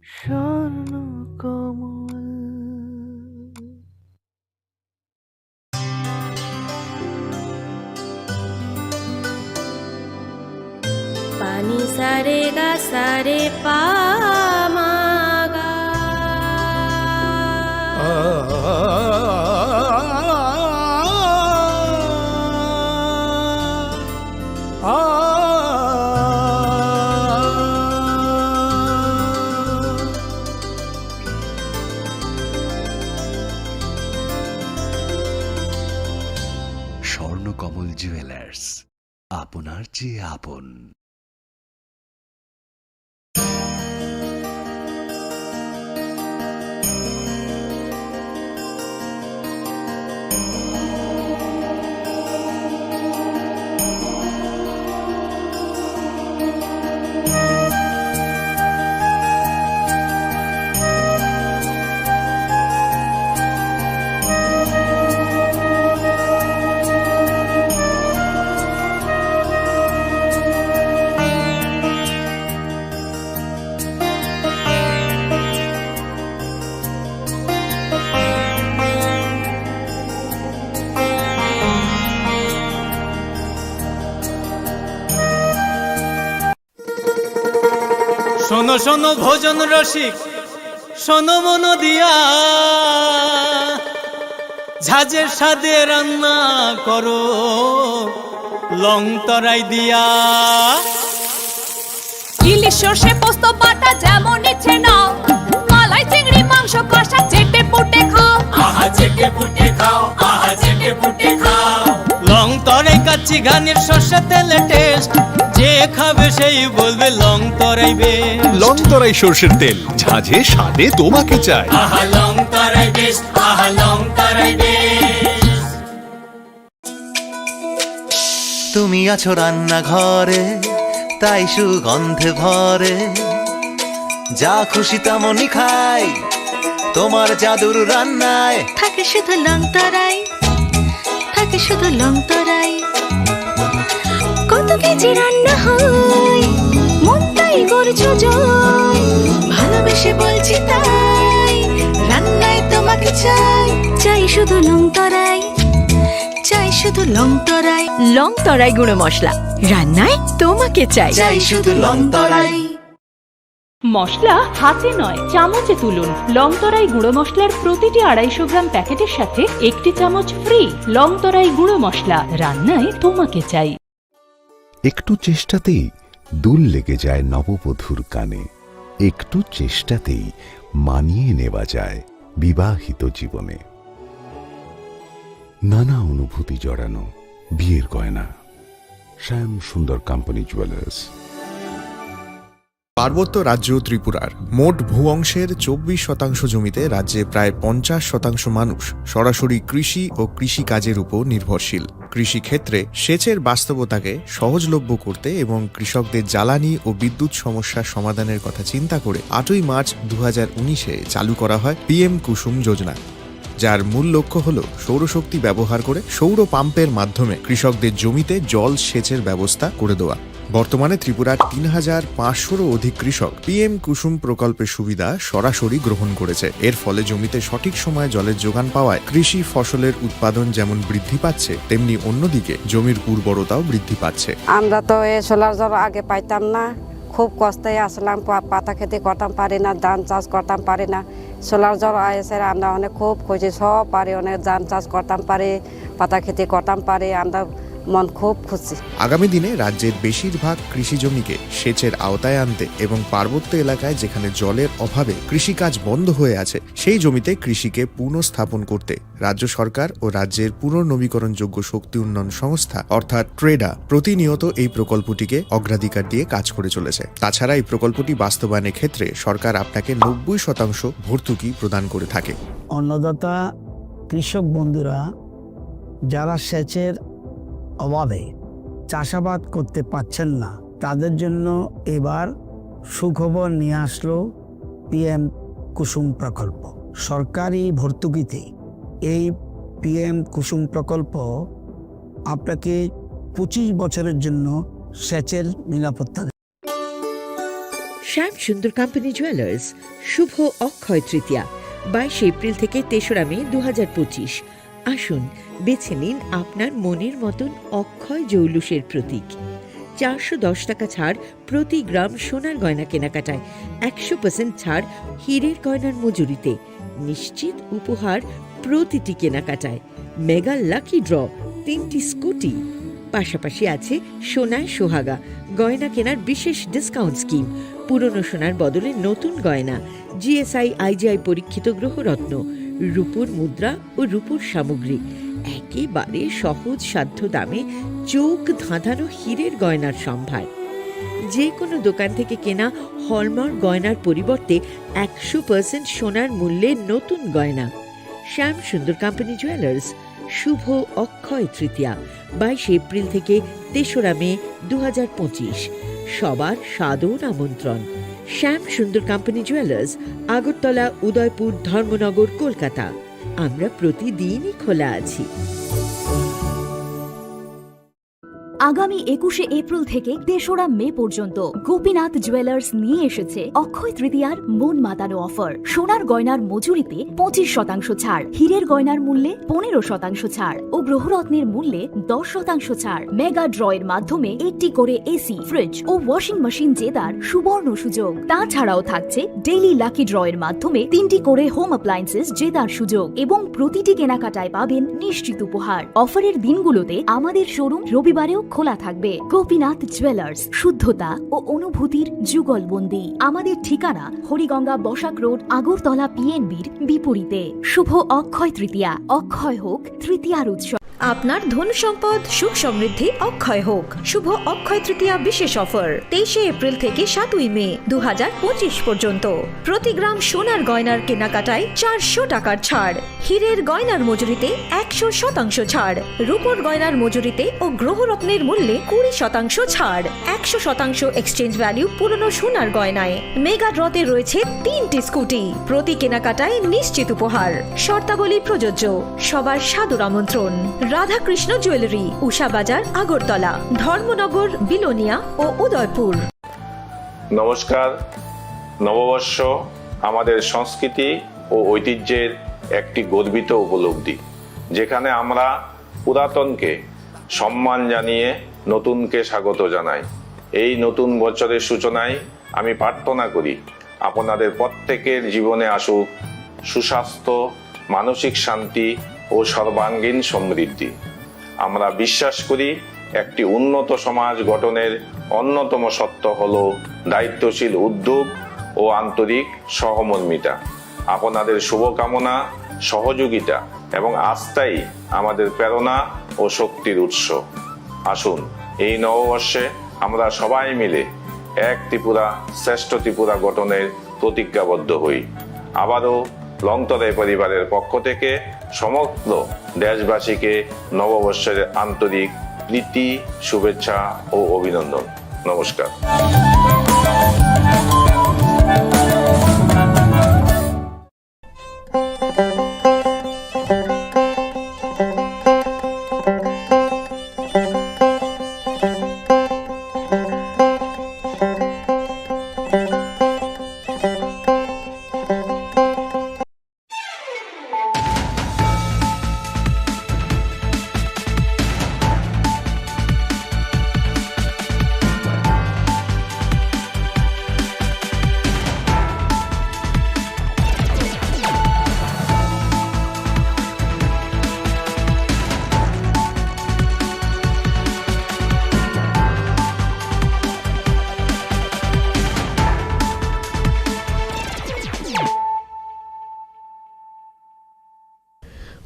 স্বর্ণ কমল। पानी सारे गा सारे पामागा স্বর্ণকমল জুয়েলার্স, আপনার চেয়ে আপন। শোনো শোনো ভোজন রসিক, শোনো মন দিয়া, ঝাঁঝের স্বাদে রান্না করো লং তরাই দিয়া। ইলিশ সর্ষে পোস্ত বাটা যেমন ইচ্ছে নাও, মালাই চিংড়ি মাংস কষা চেটে পুটে খাও, আহা চেটে পুটে খাও, আহা চেটে পুটে খাও। লং তরাই কাচ্চি ঘানির সর্ষে তেলে টেস্ট, যে খাবে সেই বলবে লং তরাই বেশ। লং তরাই সর্ষের তেল, ঝাঁঝে স্বাদে তোমাকে চাই। আহা লং তরাই বেশ, আহা লং তরাই বেশ। তুমি আছো রান্নাঘরে, তাই সুগন্ধে ভরে, যা খুশি তেমনই খাই তোমার জাদুর রান্নায়। থাকে শুধু লং তরাই, থাকে শুধু লং তরাই। কত কেজি রান্না হয়, মনটাই করছো জয়, ভালোবেসে বলছি তাই, রান্নায় তোমাকে চাই, চাই শুধু লং তরাই, চাই শুধু লং তরাই। লং তরাই গুঁড়ো মশলা, রান্নায় তোমাকে চাই, চাই শুধু লং তরাই। মশলা হাতে নয় চামচে তুলুন। লং তরাই গুঁড়ো মশলার প্রতিটি 250 গ্রাম প্যাকেটের সাথে 1 চামচ ফ্রি। লং তরাই গুঁড়ো মশলা, রান্নায় তোমাকে চাই। একটু চেষ্টাতেই দুল লেগে যায় নববধূর কানে, একটু চেষ্টাতেই মানিয়ে নেওয়া যায় বিবাহিত জীবনে। নানা অনুভূতি জড়ানো বিয়ের গয়না, শ্যাম সুন্দর কোম্পানি জুয়েলার্স। পার্বত্য রাজ্য ত্রিপুরার মোট ভূ অংশের 24% জমিতে রাজ্যে প্রায় 50% মানুষ সরাসরি কৃষি ও কৃষি কাজের উপর নির্ভরশীল। কৃষি ক্ষেত্রে সেচের বাস্তবতাকে সহজলভ্য করতে এবং কৃষকদের জ্বালানি ও বিদ্যুৎ সমস্যার সমাধানের কথা চিন্তা করে 8ই মার্চ 2019-এ চালু করা হয় PM কুসুম যোজনা, যার মূল লক্ষ্য হল সৌরশক্তি ব্যবহার করে সৌর পাম্পের মাধ্যমে কৃষকদের জমিতে জল সেচের ব্যবস্থা করে দেওয়া। বর্তমানে ত্রিপুরার 3500-রও অধিক কৃষক PM কুসুম প্রকল্পের সুবিধা সরাসরি গ্রহণ করেছে। এর ফলে জমিতে সঠিক সময়ে জলের যোগান পাওয়ায় কৃষি ফসলের উৎপাদন যেমন বৃদ্ধি পাচ্ছে, তেমনি অন্যদিকে জমির উর্বরতাও বৃদ্ধি পাচ্ছে। আমরা তো এই সোলার জল আগে পাইতাম না, খুব কষ্টে আসলাম, পাতা খেতে করতাম পারি না, ধান চাষ করতাম পারি না। সোলার জল এসে আমরা অনেক খুব খুশি, সব পারি, অনেক ধান চাষ করতাম পারি, পাতা খেতে করতাম পারি, আমরা মন খুব খুশি। আগামী দিনে রাজ্যের বেশিরভাগ কৃষি জমিকে সেচের আওতায় আনতে এবং পার্বত্য এলাকায় যেখানে জলের অভাবে কৃষিকাজ বন্ধ হয়ে আছে, সেই জমিতে কৃষিকে পুনঃস্থাপন করতে রাজ্য সরকার ও রাজ্যের পুনর্নবীকরণযোগ্য শক্তি উন্নয়ন সংস্থা অর্থাৎ ট্রেডা প্রতিনিয়ত এই প্রকল্পটিকে অগ্রাধিকার দিয়ে কাজ করে চলেছে। তাছাড়া এই প্রকল্পটি বাস্তবায়নের ক্ষেত্রে সরকার আপনাকে 90% ভর্তুকি প্রদান করে থাকে। অন্নদাতা কৃষক বন্ধুরা যারা সেচের অভাবে চাষাবাদ করতে পারছেন না, তাদের জন্য এবার সুখবর নিয়ে আসলো PM কুসুম প্রকল্প। সরকারি ভর্তুকিতে এই PM কুসুম প্রকল্প আপনাকে 25 বছরের জন্য সেচের নিরাপত্তা দেয়। শ্যাম সুন্দর কোম্পানি জুয়েলার্স শুভ অক্ষয় তৃতীয়া 22 এপ্রিল থেকে 3রা মে 2025। আসুন বেছে নিন আপনার মনের মতন অক্ষয় জৌলুসের প্রতীক। 410 টাকা ছাড় প্রতি গ্রাম সোনার গয়না কেনাকাটায়, 100% ছাড় হীরের গয়নার মজুরিতে, নিশ্চিত উপহার প্রতিটি কেনাকাটায়, মেগা লাকি ড্র 3টি স্কুটি, পাশাপাশি আছে সোনায় সোহাগা গয়না কেনার বিশেষ ডিসকাউন্ট স্কিম, পুরনো সোনার বদলে নতুন গয়না, জিএসআই আইজিআই পরীক্ষিত গ্রহরত্ন, রূপোর মুদ্রা ও রূপোর সামগ্রী, একেবারে সহজ সাধ্য দামে চোখ ধাঁধানো হীরের গয়নার সম্ভার। যে কোনো দোকান থেকে কেনা হলমার্ক গয়নার পরিবর্তে 100% সোনার মূল্যে নতুন গয়না। শ্যাম সুন্দর কোম্পানি জুয়েলার্স শুভ অক্ষয় তৃতীয়া 22 এপ্রিল থেকে 3রা মে 2025। সবার সাদর আমন্ত্রণ। শ্যাম সুন্দর কোম্পানি জুয়েলার্স, আগরতলা, উদয়পুর, ধর্মনগর, কলকাতা। আমরা প্রতিদিনই খোলা আছি। আগামী 21শে এপ্রিল থেকে 3রা মে পর্যন্ত গোপীনাথ জুয়েলার্স নিয়ে এসেছে অক্ষয় তৃতীয়ার মন মাতানো অফার। সোনার গয়নার মজুরিতে 25% ছাড়, হীরের গয়নার মূল্যে 15% ছাড় ও গ্রহরত্নের মূল্যে 10% ছাড়। মেগা ড্রয়ের মাধ্যমে একটি করে এসি, ফ্রিজ ও ওয়াশিং মেশিন জেতার সুবর্ণ সুযোগ। তাছাড়াও থাকছে ডেইলি লাকি ড্রয়ের মাধ্যমে 3টি করে হোম অ্যাপ্লায়েন্সেস জেতার সুযোগ এবং প্রতিটি কেনাকাটায় পাবেন নিশ্চিত উপহার। অফারের দিনগুলোতে আমাদের শোরুম রবিবারেও খোলা থাকবে। গোপীনাথ জুয়েলার্স, শুদ্ধতা ও অনুভূতির যুগলবন্দি। আমাদের ঠিকানা হরিগঙ্গা বসাক রোড, আগরতলা পিএনবির বিপরীতে। শুভ অক্ষয় তৃতীয়া, অক্ষয় হোক তৃতীয়ার উৎসব। আপনার ধন সম্পদ সুখ সমৃদ্ধি অক্ষয় হোক। শুভ অক্ষয় তৃতীয়া বিশেষ অফার 23 এপ্রিল থেকে 7ই মে 2025 পর্যন্ত। প্রতি গ্রাম সোনার গয়নার কেনাকাটায় 400 টাকার ছাড়, হীরের গয়নার মজুরিতে 100% ছাড়, রূপোর গয়নার মজুরিতে ও গ্রহরত্নের মূল্যে 20% ছাড়, 100% এক্সচেঞ্জ ভ্যালু পুরনো সোনার গয়নায়। মেগা ড্রতে রয়েছে 3টি স্কুটি, প্রতি কেনাকাটায় নিশ্চিত উপহার। শর্তাবলী প্রযোজ্য। সবার সাদর আমন্ত্রণ। রাধাকৃষ্ণ জুয়েলারি, উষা বাজার, আগরতলা, ধর্মনগর, বিলোনিয়া ও উদয়পুর। নমস্কার। নববর্ষ আমাদের সংস্কৃতি ও ঐতিহ্যের একটি গর্বিত উপলব্ধি, যেখানে আমরা পুরাতনকে সম্মান জানিয়ে নতুনকে স্বাগত জানাই। এই নতুন বছরের সূচনায় আমি প্রার্থনা করি আপনাদের প্রত্যেকের জীবনে আসুক সুস্বাস্থ্য, মানসিক শান্তি ও সর্বাঙ্গীন সমৃদ্ধি। আমরা বিশ্বাস করি একটি উন্নত সমাজ গঠনের অন্যতম সত্য হল দায়িত্বশীল উদ্যোগ ও আন্তরিক সহমর্মিতা। আপনাদের শুভকামনা, সহযোগিতা এবং আস্থাই আমাদের প্রেরণা ও শক্তির উৎস। আসুন এই নববর্ষে আমরা সবাই মিলে এক ত্রিপুরা শ্রেষ্ঠ ত্রিপুরা গঠনের প্রতিজ্ঞাবদ্ধ হই। আবারও লংতরাই পরিবারের পক্ষ থেকে সমগ্র দেশবাসীকে নববর্ষের আন্তরিক প্রীতি, শুভেচ্ছা ও অভিনন্দন। নমস্কার।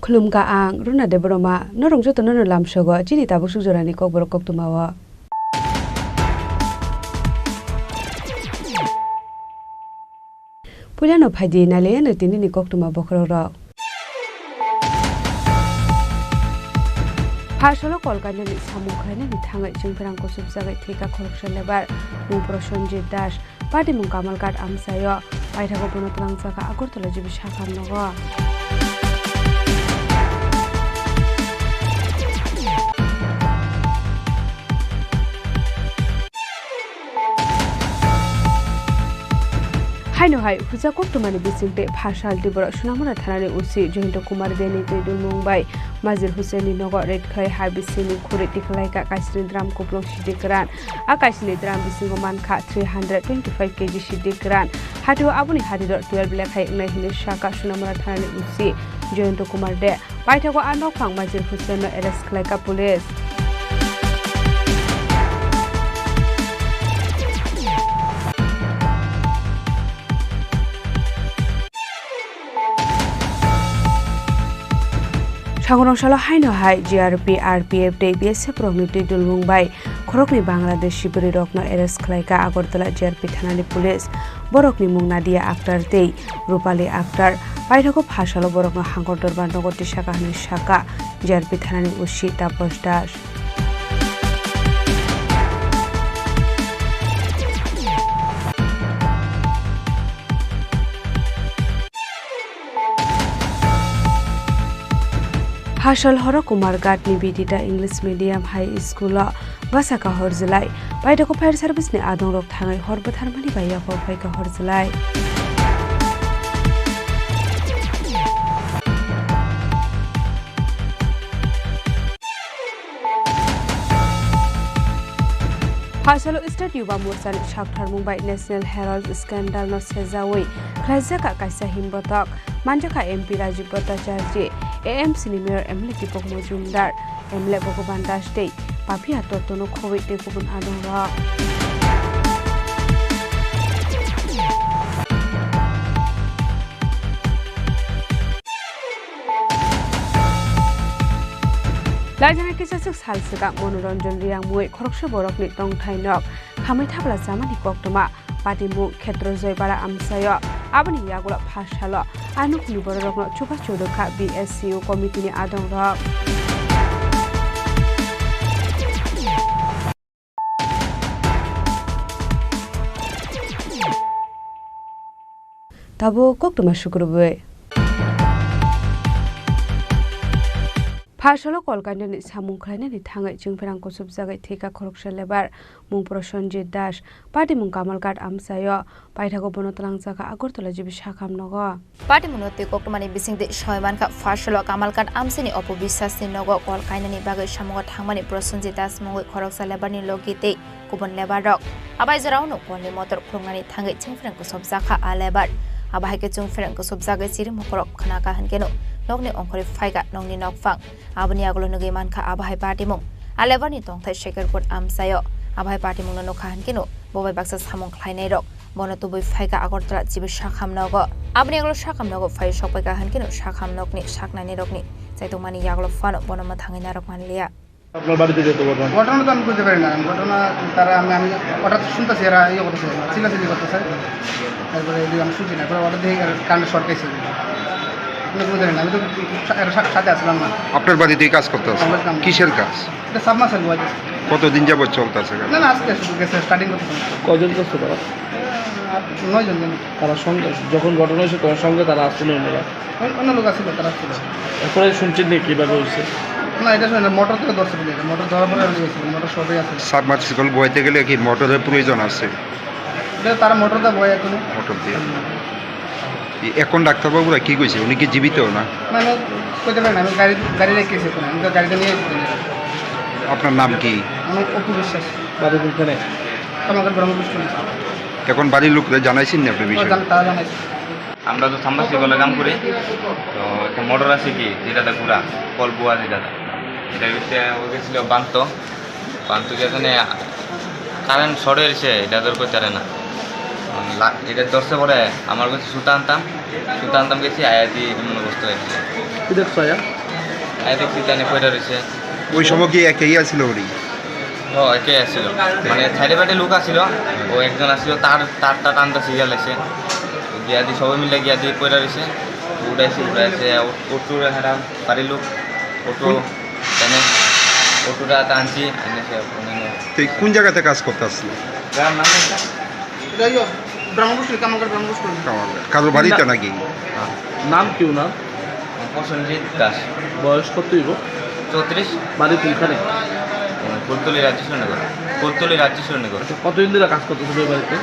खुलुमगा आं रुना दे ब्रमा न रंजो तो न लामसगो चिनि ताबो सुजरानि कक बरक कक तुमावा पुलानो फाइदि नाले न तिनि नि कक तुमा बखरो र फासलो कलकातानि सामुखायनि बिथाङै जोंफोरांखौ सुबजागै थेका खरकसन लेबार मुंप्र सन्जित दास पार्टी मुं कामलकाट आमसायो बायथाखौ बनतलां जागा आगरतला जिबि साखाम नगो হাইনো হাই হুজা কক্টমানি বিচিংতে ভাষাল টিবর সুনামুরা থানানি উসি জহিন্ত কুমার দেনি তৈদুল মুম্বাই মাজির হুসেনি নগর রেডখাই হাই বিসিনি খুরে টিকলাইকা কাশিনি দ্রাম কুপ্লং সিদিকরান আকাশনি দ্রাম বিসিংগো মানখা 325 কেজি সিদিকরান হাটিও আবুনি হাটিদর 12 লেখাই নাইহিনি শাখা সুনামুরা থানানি উসি জয়ন্ত কুমার দে পাইথাগো আনক ফাং মাজির হুসেন এরেস্ট খালাইকা পুলিশ সাগরশালা হাইনো হাই জিআরপি আরপিএফ ডে বিএসএফ রংনি টিদুল মুম্বাই খরকনি বাংলাদেশ শিবিরে রকন এরেস্ট খালাইকা আগরতলা জিআরপি থানানি পুলিশ বরকনি মুং নাদিয়া আক্তার তেই রূপালী আক্তার পাইথাগো ভাষালো বরকন হাঙ্গরদরবার নগরটি শাখাহানি শাখা জিআরপি থানানি উসি তাপস দাস হাসল হর কুমার গাটনি বিদিতা ইংলিশ মিডিয়াম হাই স্কুল বাসাকা হরজলাই বাইদাको फायर सार्भिसनि आदं रक थाङै हरबथारमानि बाया फरफाइका हरजलाई हासलो स्टेट युवा मोर्चानि सागथार मुम्बाई नेशनल हेराल्ड स्क्यान्डल न सेजावै ख्लाइजाका काइसा हिमबतक मानजाका एमपी राजीव भट्टाचार्य एएमसी नि mayor MLA Dipak Majumdar MLA Bhagaban Das दे पापिया तत्तनो खबै दे गुबुन आदं रक लाइजाना किसासक सालसगा मनोरंजन रियां मुय खरकसे बरकनि तंथाइनक खामै थाब्ला जामानि कक्टमा पाटिमु क्षेत्र जयबारा आमसाय आबनि यागुला फासाल आनुखनि बररकन चुपा चोदखा बीएससीओ कमिटिनि आदं रक ताबो कक्टमा शुक्रबे फासलो कलकातानि सामुं खालायनानै थाङै जोंफोरांखौ सबजागै थेका खरकसे लेबार मुं प्रसन्जित दास पार्टी मुं कामालघाट आमसाय पाइथागो बनतलां जागा আগরতলা जिबि साखाम नग पार्टी मुनते कक्टमानि बिसिंदे सयमानका फासलो कामालघाट आमसिनि अपबिश्वासनि नग कलकातानि बागै सामुंगा थांमानि प्रसन्जित दास मुङै खरकसे लेबारनि लगिते गुबुन लेबार रक आबाय जरावनो कलनि मटर खुंनानै थाङै जोंफोरांखौ सबजाखा आ लेबार आबाहायके जोंफोरांखौ सबजागै सिरि मकरक खनाका हनकेनो नगनि अंखरि फाइगा नंनि नगफां आबनि आगलो नगै मानखा आबाहाय पार्टी मुं आलेबारनि तंथाय शेखरपुर आमसाय आबाहाय पार्टी मुं नखा हनकेनो बबाय बाक्सा सामुं खालायनाय रक बनतो बै फाइगा আগরতলা जिबि साखाम नग आबनि आगलो साखाम नग फाइ सपायगा हनकेनो साखाम नगनि साकनायनि रकनि जायतमानि आगलो फानो बनमा थाङैना रक मानलिया আপনার বাড়িতে যেত ঘটনা তো আমি বুঝতে পারি না ঘটনা তারা আমি হঠাৎ শুনতেছি এরা ইয়ে করতেছে চিল্লাচিল্লি করতেছে তারপরে আমি শুনছি না হঠাৎ দেখি কানে শর্ট খাইছে আমি তো সাথে আসলাম না আপনার বাড়িতে কাজ করতেছে কিসের কাজ এটা সাবমার্সেল বয় কতদিন যাবত চলতেছে না না আজকে শুরু গেছে স্টার্টিং করতেছে কজন করছে তারা 9 জন তারা সঙ্গে যখন ঘটনা হয়েছে তোমার সঙ্গে তারা আসছিল অন্য লোক আসছিল তারা আসছিল এরপরে শুনছেন না কীভাবে হয়েছে না এটা শুনে মোটর থেকে ধরছে মোটর ধরার পরে মোটর সবই আছে সাবমার্সিবল বইতে গেলে কি মোটরের প্রয়োজন আছে এটা তারা মোটরটা বয় এখন মোটর দিয়ে এখন ডাক্তারবাবুরা কি কইছে উনি কি জীবিত না মানে কইতে পারেন আমি গাড়ি রেখেছি এখন আমি তো গাড়িটা নিয়ে আপনার নাম কি আমার অপু বিশ্বাস বাড়ি কোনখানে কামালঘাট ব্রহ্মপুষ্ট এখন বাড়ির লোকরা জানাইছেন না আপনি বিষয় তারা জানাইছে আমরা তো সাবমার্সিবলে কাম করি তো একটা মোটর আছে কি যেটাতে ঘুরা কল বুয়া যেটাতে এটা হচ্ছে ও গেছিল বান্ত যেখানে কারেন্ট শর্ট হয়েছে এটা তোর করতে না এটা ধরছে পরে আমার কাছে সুতা আনতাম গেছি আয়াতি এমন অবস্থা হয়েছে আয়া দেখছি তাই পয়টা রয়েছে ওই সময় কি একেই আসছিল ওরি ও একে আসছিল মানে সাইডে বাইডে লোক আসছিল ও একজন আসছিল তারটা টানটা সিরিয়াল আছে গিয়া দিয়ে সবাই মিলে গিয়া দিয়ে পয়টা রয়েছে উড়াইছে অটো হারা বাড়ির লোক অটো তাই অটোটা টানছি কোন জায়গাতে কাজ করতে আসছিল গ্রাম নাম কারোর বাড়িতে নাকি নাম কেউ না প্রসেনজিৎ দাস বয়স কত 34 বাড়ি কোনখানে কুলতলি রাজ্যেশ্বরনগর কতদিন ধরে কাজ করতেছিল এই বাড়িতে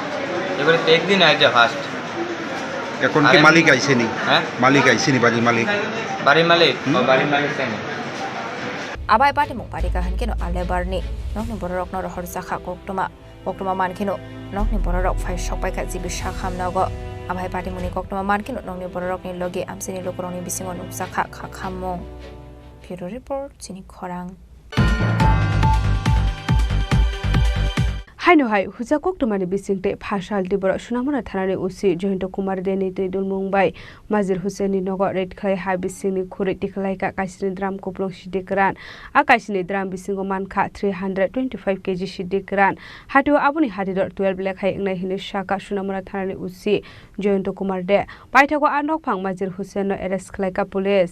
এবারে একদিন আইডিয়া ফার্স্ট এখন কি মালিক আইছেনি? হ্যাঁ মালিক আইছেনি, বাড়ির মালিক? বাড়ির মালিক তাই না? abai pati mung pari ka hankino alebarni nokni borok no rohor sakha koktoma mankino nokni borok phai sokpai ka jibi sakham nago abai pati muni koktoma mankino nokni borok ni logi amsini lokoroni bisingo nupsakha khakhamong Bureau Report chini khorang হাইনো হাই হুজা কোকটমানি বিসিংতে ফাশাল দিবর সুনামুরা থানারে OC Jayanta Kumar দেনি তৈদুল মুম্বাই মাজির হুসেনি নগর রেড খাই হাই বিসিংনি খুরে টিকলাইকা কাইসিনি দ্রাম কোপ্লং সিদিকরান আকাইসিনি দ্রাম বিসিংও মানখা 325 কেজি সিদিকরান হাটিও আবনি হাটিদর 12 লেখাই একনাই হিনি শাখা সুনামুরা থানারে ওসি জয়ন্ত কুমার দে পাইথাগো আনক ফাং মাজির হুসেন এরেস্ট খাইকা পুলিশ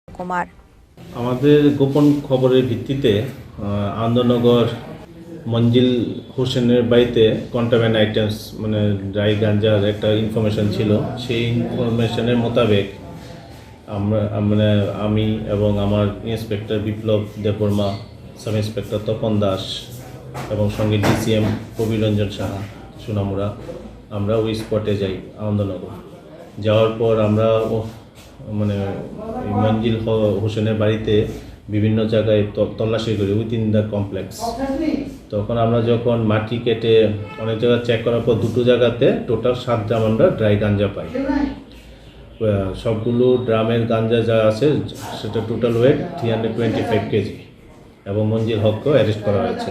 কুমার আমাদের গোপন খবরের ভিত্তিতে আনন্দনগর মঞ্জিল হোসেনের বাড়িতে কন্ট্রাব্যান্ড আইটেমস মানে ড্রাই গাঞ্জার একটা ইনফরমেশন ছিল। সেই ইনফরমেশনের মোতাবেক আমি এবং আমার ইন্সপেক্টর বিপ্লব দেববর্মা, সাব ইন্সপেক্টর তপন দাস এবং সঙ্গে ডিসিএম কবির রঞ্জন সাহা সুনামুরা আমরা ওই স্পটে যাই আনন্দনগর। যাওয়ার পর আমরা মঞ্জিল হোসেনের বাড়িতে বিভিন্ন জায়গায় তল্লাশি করি উইথিন দ্য কমপ্লেক্স। তখন আমরা যখন মাটি কেটে অনেক জায়গায় চেক করার পর দুটো জায়গাতে টোটাল 7 ড্রাম আমরা ড্রাই গাঞ্জা পাই। সবগুলো ড্রামের গাঞ্জা যা আছে সেটা টোটাল ওয়েট 325 কেজি এবং মঞ্জিল হককেও অ্যারেস্ট করা হয়েছে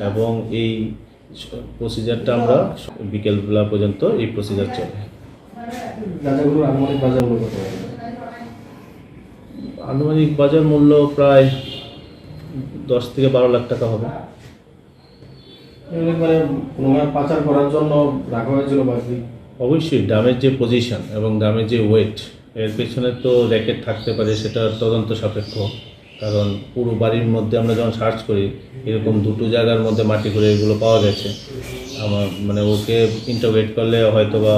এবং এই প্রসিজারটা আমরা বিকেলবেলা পর্যন্ত এই প্রসিজার চলে। আনুমানিক বাজার মূল্য প্রায় 10 থেকে 12 লাখ টাকা হবে। পাচার করার জন্য রাখা হয়েছিল বাকি? অবশ্যই ড্রামের যে পজিশন এবং ড্রামের যে ওয়েট এর পেছনে তো র্যাকেট থাকতে পারে, সেটা তদন্ত সাপেক্ষ। কারণ পুরো বাড়ির মধ্যে আমরা যখন সার্চ করি এরকম দুটো জায়গার মধ্যে মাটি করে এগুলো পাওয়া গেছে। আমার ওকে ইন্টারোগেট করলে হয়তো বা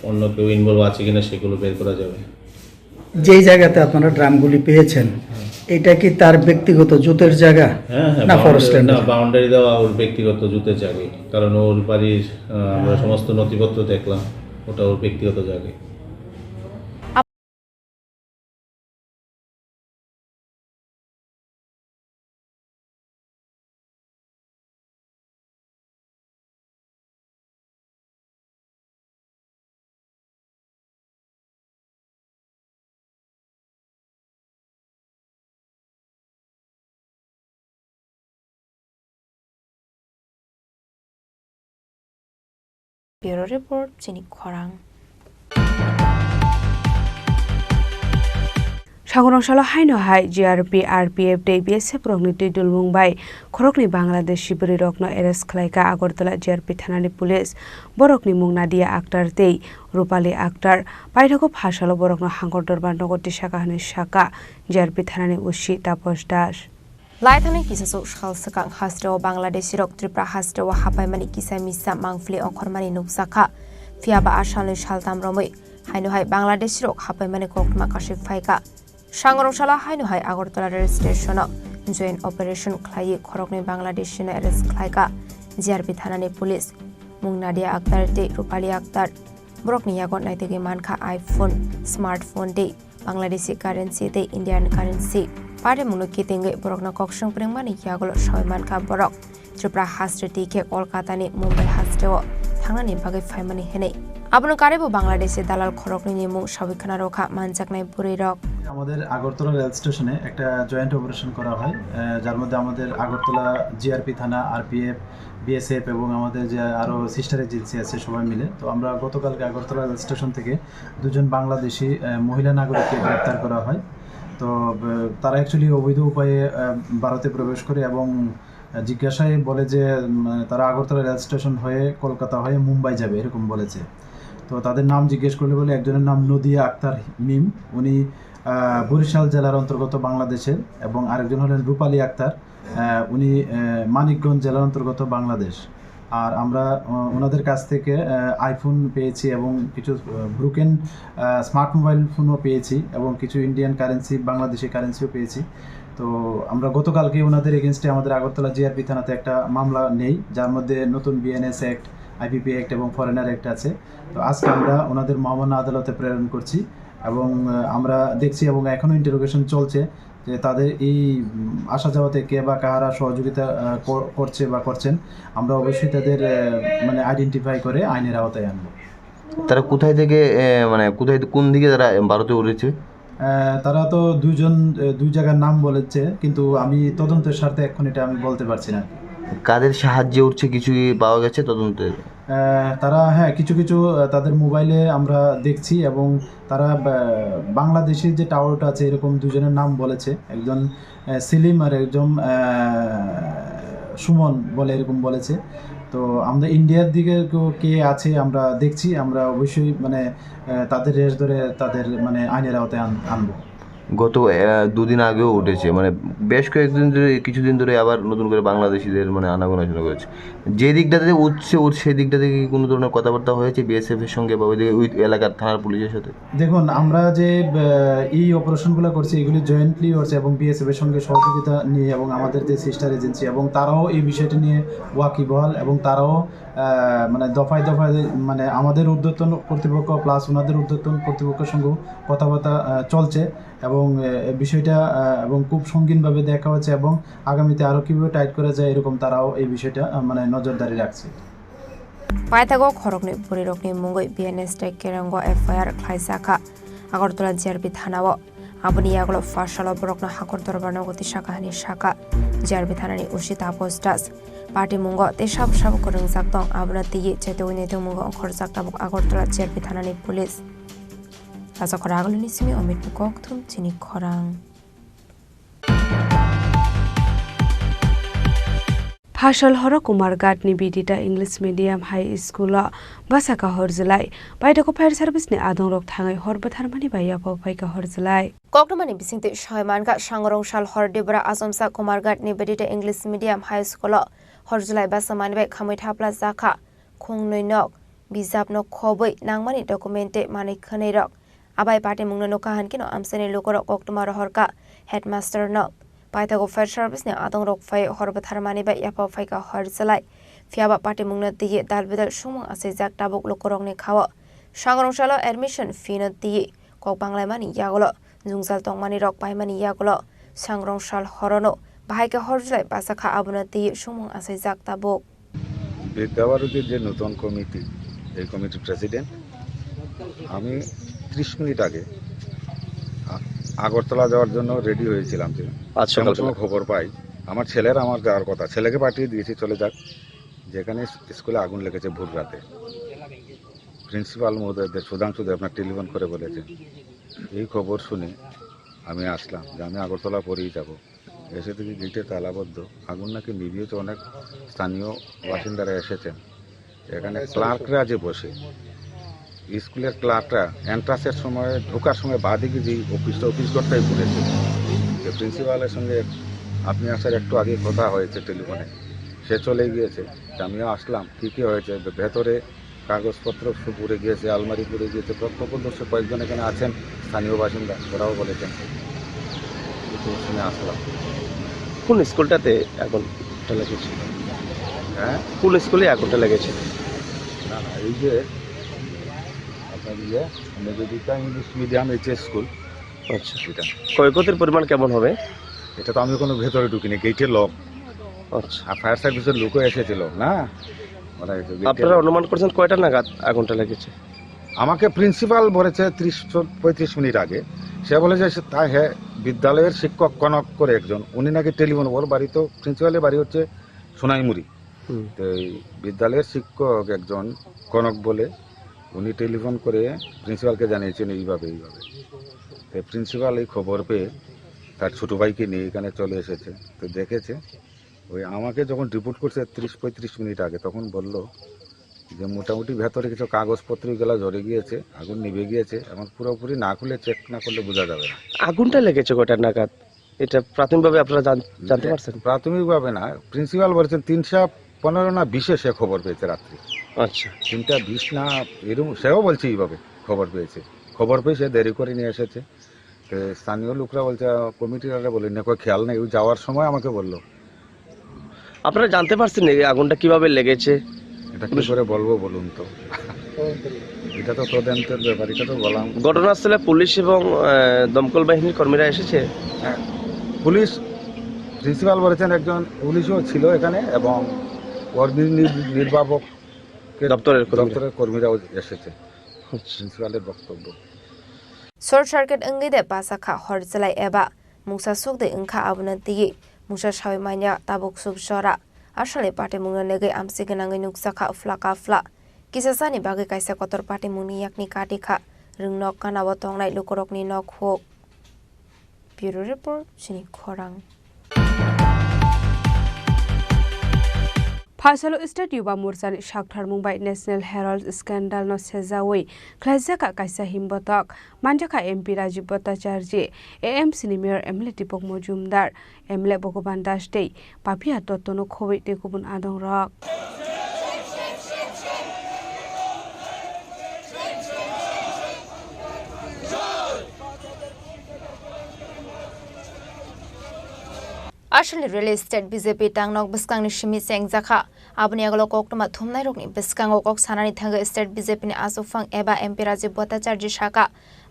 অন্য কেউ ইনভলভ আছে কিনা সেগুলো বের করা যাবে। যেই জায়গাতে আপনারা ড্রামগুলি পেয়েছেন এটা কি তার ব্যক্তিগত জুতের জায়গা? হ্যাঁ, না, বাউন্ডারি দেওয়া ওর ব্যক্তিগত জুতের জায়গায়, কারণ ওর বাড়ির আমরা সমস্ত নথিপত্র দেখলাম, ওটা ওর ব্যক্তিগত জায়গায়। Bureau Report chini khorang সাগরংশালা হাইনো হাই জিআরপি আরপিএফ ডে বিএসএফ রকনি তৈদুল মুম্বাই খরকনি বাংলাদেশ শিবিরে রকন এরেস্ট খালাইকা আগরতলা জিআরপি থানানি পুলিশ বরকনি মুং নাদিয়া আক্তার তেই রূপালী আক্তার পাইঠাকো ফাঁসালো বরকন হাঙ্গর দরবার নগরটি শাখাহানি শাখা জিআরপি থানানি উসি তাপস দাস লাইথানি কিসাসো শালসাকাং হাস্টেও বাংলাদেশি রক ত্রিপুরা হাস্টেও হাপাইমানি কিসা মিসা মাংফলি অখরমানি নুকসাখা ফিয়াবা আশালনি শালতাম রমই হাইনো হাই বাংলাদেশি রক হাপাইমানি কোকমা কাশিক ফাইকা সাংরংশালা হাইনো হাই Agartala rail station joint operation খাই খরকনি বাংলাদেশি এরেস্ট খাইকা জিআরপি থানানি পুলিশ মুং নাদিয়া আক্তার দে রূপালী আক্তার বরকনি ইয়াগন নাইতেগে মানখা আইফোন স্মার্টফোন দে বাংলাদেশি কারেন্সি দে ইন্ডিয়ান কারেন্সি পারে মুনো কেতেঙ্গে বরকনা ককসং প্রেংমানি ইয়াগলো সয় মানখা বরক ত্রিপুরা হাস্টে টিকে কলকাতানি মুম্বাই হাস্টেও থাংনানি বাগে ফাইমানি হেনে Abunu Karibu Bangladesh Dalal Khorokni Nimu Shawikhana Rokha Manjaknai Burirok আমাদের আগরতলা রেল স্টেশনে একটা জয়েন্ট অপারেশন করা হয় যার মধ্যে আমাদের আগরতলা জিআরপি থানা আরপিএফ বিএসএফ এবং আমাদের যে আরও সিস্টার এজেন্সি আছে সবাই মিলে। তো আমরা গতকালকে আগরতলা রেল স্টেশন থেকে দুজন বাংলাদেশি মহিলা নাগরিককে গ্রেপ্তার করা হয়। তো তারা অ্যাকচুয়ালি অবৈধ উপায়ে ভারতে প্রবেশ করে এবং জিজ্ঞাসায় বলে যে তারা আগরতলা রেল স্টেশন হয়ে কলকাতা হয়ে মুম্বাই যাবে এরকম বলেছে। তো তাদের নাম জিজ্ঞেস করলে বলে একজনের নাম নদিয়া আক্তার মিম, উনি বরিশাল জেলার অন্তর্গত বাংলাদেশের, এবং আরেকজন হলেন রূপালী আক্তার, উনি মানিকগঞ্জ জেলার অন্তর্গত বাংলাদেশ। আর আমরা ওনাদের কাছ থেকে আইফোন পেয়েছি এবং কিছু ব্রুকেন স্মার্ট মোবাইল ফোনও পেয়েছি এবং কিছু ইন্ডিয়ান কারেন্সি বাংলাদেশি কারেন্সিও পেয়েছি। তো আমরা গতকালকে ওনাদের এগেনস্টে আমাদের আগরতলা জিআরপি থানাতে একটা মামলা নেই, যার মধ্যে নতুন বিএনএস অ্যাক্ট, আইপিপি অ্যাক্ট এবং ফরেনার অ্যাক্ট আছে। তো আজকে আমরা ওনাদের মহামান্য আদালতে প্রেরণ করছি এবং আমরা দেখছি এবং এখনও ইন্টারোগেশন চলছে যে তাদের এই আসা যাওয়াতে কে বা কাহারা সহযোগিতা করছে বা করছেন। আমরা অবশ্যই তাদের মানে আইডেন্টিফাই করে আইনের আওতায় আনবো। তারা কোথায় থেকে কোন দিকে তারা ভারতে উঠেছে? তারা তো দুই জায়গার নাম বলেছে, কিন্তু আমি তদন্তের স্বার্থে এখন এটা আমি বলতে পারছি না। কাদের সাহায্যে উঠছে কিছু পাওয়া গেছে তদন্তে? তারা কিছু তাদের মোবাইলে আমরা দেখছি এবং তারা বাংলাদেশের যে টাওয়ারটা আছে এরকম দুজনের নাম বলেছে, একজন সেলিম আর একজন সুমন বলে এরকম বলেছে। তো আমরা ইন্ডিয়ার দিকে কে আছে আমরা দেখছি, আমরা অবশ্যই মানে তাদের রেস ধরে তাদের মানে আইনের আওতায় আনবো। গত দুদিন আগেও উঠেছে, মানে বেশ কয়েকদিন ধরে কিছুদিন ধরে আবার নতুন করে বাংলাদেশিদের মানে আনাগোনা শুরু করেছে। যে দিকটাতে উঠছে সেই দিকটা থেকে কোনো ধরনের কথাবার্তা হয়েছে বিএসএফ এর সঙ্গে বা ওই এলাকার থানার পুলিশের সাথে? দেখুন, আমরা যে এই অপারেশনগুলো করছি এগুলি জয়েন্টলি হচ্ছে এবং বিএসএফ এর সঙ্গে সহযোগিতা নিয়ে এবং আমাদের যে সিস্টার এজেন্সি এবং তারাও এই বিষয়টি নিয়ে ওয়াকিবহাল এবং তারাও মানে দফায় মানে আমাদের ঊর্ধ্বতন কর্তৃপক্ষ প্লাস ওনাদের ঊর্ধ্বতন কর্তৃপক্ষের সঙ্গে কথাবার্তা চলছে এবং বিষয়টা এবং খুব সঙ্গীনভাবে দেখা হচ্ছে এবং আগামীতে আরও কীভাবে টাইট করা যায় এরকম তারাও এই বিষয়টা মানে নজরদারি রাখছে। পাইথাগো খরকনি বুরিরকনি মুঙ্গই বিএনএস টেকেরঙ্গ এফআইআর খাইসাখা আগরতলা জিআরপি থানাও aboni yaglo fashalo borokno hakor dorbarno goti shakahani shaka jarbi thanani ushita postas party mungo te sab korung sakdong abna tiye chete wine te mungo khorjak tabuk agortola jarbi thanani police asa khoraglo nisimi omit kok thum chini khorang Hashal horo Kumarghat ni bidita English medium high school basaka horzlai paida ko fire service ni adong rok thangai horba tharmani baiya po paika horzlai koknomani bisingte shoymanka sangrong shal hordebra asomsa Kumarghat ni bidita English medium high school horzlai basamani bai khamai thapla zakha khongnoi nok bijap no khoboi nangmani documente mani khanai rok abai pate mungno no kahan kino amsene lokoro koktomar horka headmaster no Paitago fire service ne adong rok fai horba tharmani ba yapa fai ka horzalai fiaba party mungna tiye dalbedal sumung ase jak tabuk lokorong ne khawa sangrong salo admission fee no tiye kok banglai mani yagolo jungsal tongmani rok pai mani yagolo sangrong sal horono bahai ka horzalai basa kha abuna tiye sumung ase jak tabuk বিদ্যাবারুদের যে নতুন committee এই কমিটির president আমি 30 minute আগে আগরতলা যাওয়ার জন্য ready হয়েছিলাম যে সময় খবর পাই আমার ছেলের আমার যাওয়ার কথা ছেলেকে পাঠিয়ে দিয়েছি চলে যাক যেখানে স্কুলে আগুন লেগেছে ভোর রাতে প্রিন্সিপাল মহোদয়দের সুধাংশুদে আপনার টেলিফোন করে বলেছেন এই খবর শুনে আমি আসলাম যে আমি আগরতলা পরেই যাব এসে থেকে গেটে তালাবদ্ধ আগুন নাকি নিভিয়েছে অনেক স্থানীয় বাসিন্দারা এসেছেন এখানে ক্লার্করা যে বসে স্কুলের ক্লার্করা এন্ট্রান্সের সময় ঢোকার সময় বাদিকে যে অফিস ঘরটাই পড়েছে যে প্রিন্সিপালের সঙ্গে আপনি আসার একটু আগে কথা হয়েছে টেলিফোনে সে চলে গিয়েছে আমিও আসলাম কী হয়েছে ভেতরে কাগজপত্র পুড়ে গিয়েছে আলমারি পুড়ে গিয়েছে প্রত্যক্ষদর্শী কয়েকজন এখানে আছেন স্থানীয় বাসিন্দা ওরাও বলেছেন শুনে আসলাম কোন স্কুলটাতে আগুনটা লেগেছে হ্যাঁ কোন স্কুলে আগুনটা লেগেছে না এই যে Nivedita English medium HS school আচ্ছা এটা ক্ষয়ক্ষতির পরিমাণ কেমন হবে এটা তো আমি কোনো ভেতরে ঢুকিনি গেটের লক আচ্ছা আর ফায়ার সার্ভিসের লোকও এসেছিল না আপনারা অনুমান করছেন কয়টা নাগাদ আগুনটা লেগেছে আমাকে প্রিন্সিপাল বলেছে 30-35 মিনিট আগে। সে বলে যে তাই হ্যাঁ বিদ্যালয়ের শিক্ষক কনক করে একজন, উনি নাকি টেলিফোন, ওর বাড়ি তো প্রিন্সিপালের বাড়ি হচ্ছে সোনাইমুড়ি, তো এই বিদ্যালয়ের শিক্ষক একজন কনক বলে উনি টেলিফোন করে প্রিন্সিপালকে জানিয়েছেন এইভাবে। তো প্রিন্সিপাল এই খবর পেয়ে তার ছোটো ভাইকে নিয়ে এখানে চলে এসেছে। তো দেখেছে ওই আমাকে যখন রিপোর্ট করছে 30-35 মিনিট আগে, তখন বলল যে মোটামুটি ভেতরে কিছু কাগজপত্রগুলো জ্বরে গিয়েছে, আগুন নিভে গিয়েছে, এখন পুরোপুরি না খুলে চেক না করলে বোঝা যাবে না। আগুনটা লেগেছে কয়টার নাগাদ, এটা প্রাথমিকভাবে আপনারা জানতে পারছেন? প্রাথমিকভাবে না, প্রিন্সিপাল বলেছেন 3:15 না 20 সে খবর পেয়েছে রাত্রি। আচ্ছা, 3:20 না এরকম, সেও বলছে এইভাবে খবর পেয়েছে। খবর পেয়ে সে দেরি করে নিয়ে এসেছে। তো স্থানীয় লোকরা বলছে, কমিটিরা বলে না, কোনো খেয়াল নেই, ওই যাওয়ার সময় আমাকে বললো। আপনারা জানতে পারছেন এই আগুনটা কিভাবে লেগেছে? এটা কি করে বলবো বলুন তো, এটা তো তদন্তের ব্যাপার, এটা তো বললাম। ঘটনাস্থলে পুলিশ এবং দমকল বাহিনীর কর্মীরা এসেছে? হ্যাঁ, পুলিশ, প্রিন্সিপাল বলেছেন একজন পুলিশও ছিল এখানে, এবং নির্বাপক দপ্তরের কর্মীরাও এসেছে। প্রিন্সিপালের বক্তব্য শর্ট সার্কিট ইংগিদে বাসাখা হরজলাই এবা মুসা সুকদে ইংখা আবনতি মুসা সাবিমাইnya tabuk subsora asale pate mungna nege amsi genangai nuksakha flaka fla kisasani bagi kaisa kotor pate muni yakni katika ringnok kanawa tongnai lukorokni nok hok. Bureau report sini khorang. Fasalo State Yuba Mursani Shakhtar Mumbai National Herald Scandal no Sezawi Klajaka Kaisa Himbotok Manjaka MP Rajiv Bhattacharya AMC Mayor Emile Tipok Mojumdar Emile Bhogoban Das Day Papia Totono Khowi te Kubun Adong Rock. Asli real estate BJP tangnok biskang ni shimi sengjakha abni aglo koktoma thumnai rokni biskang ok sanani thanga state BJP ni asufang eba MP Rajiv Bhattacharya shaka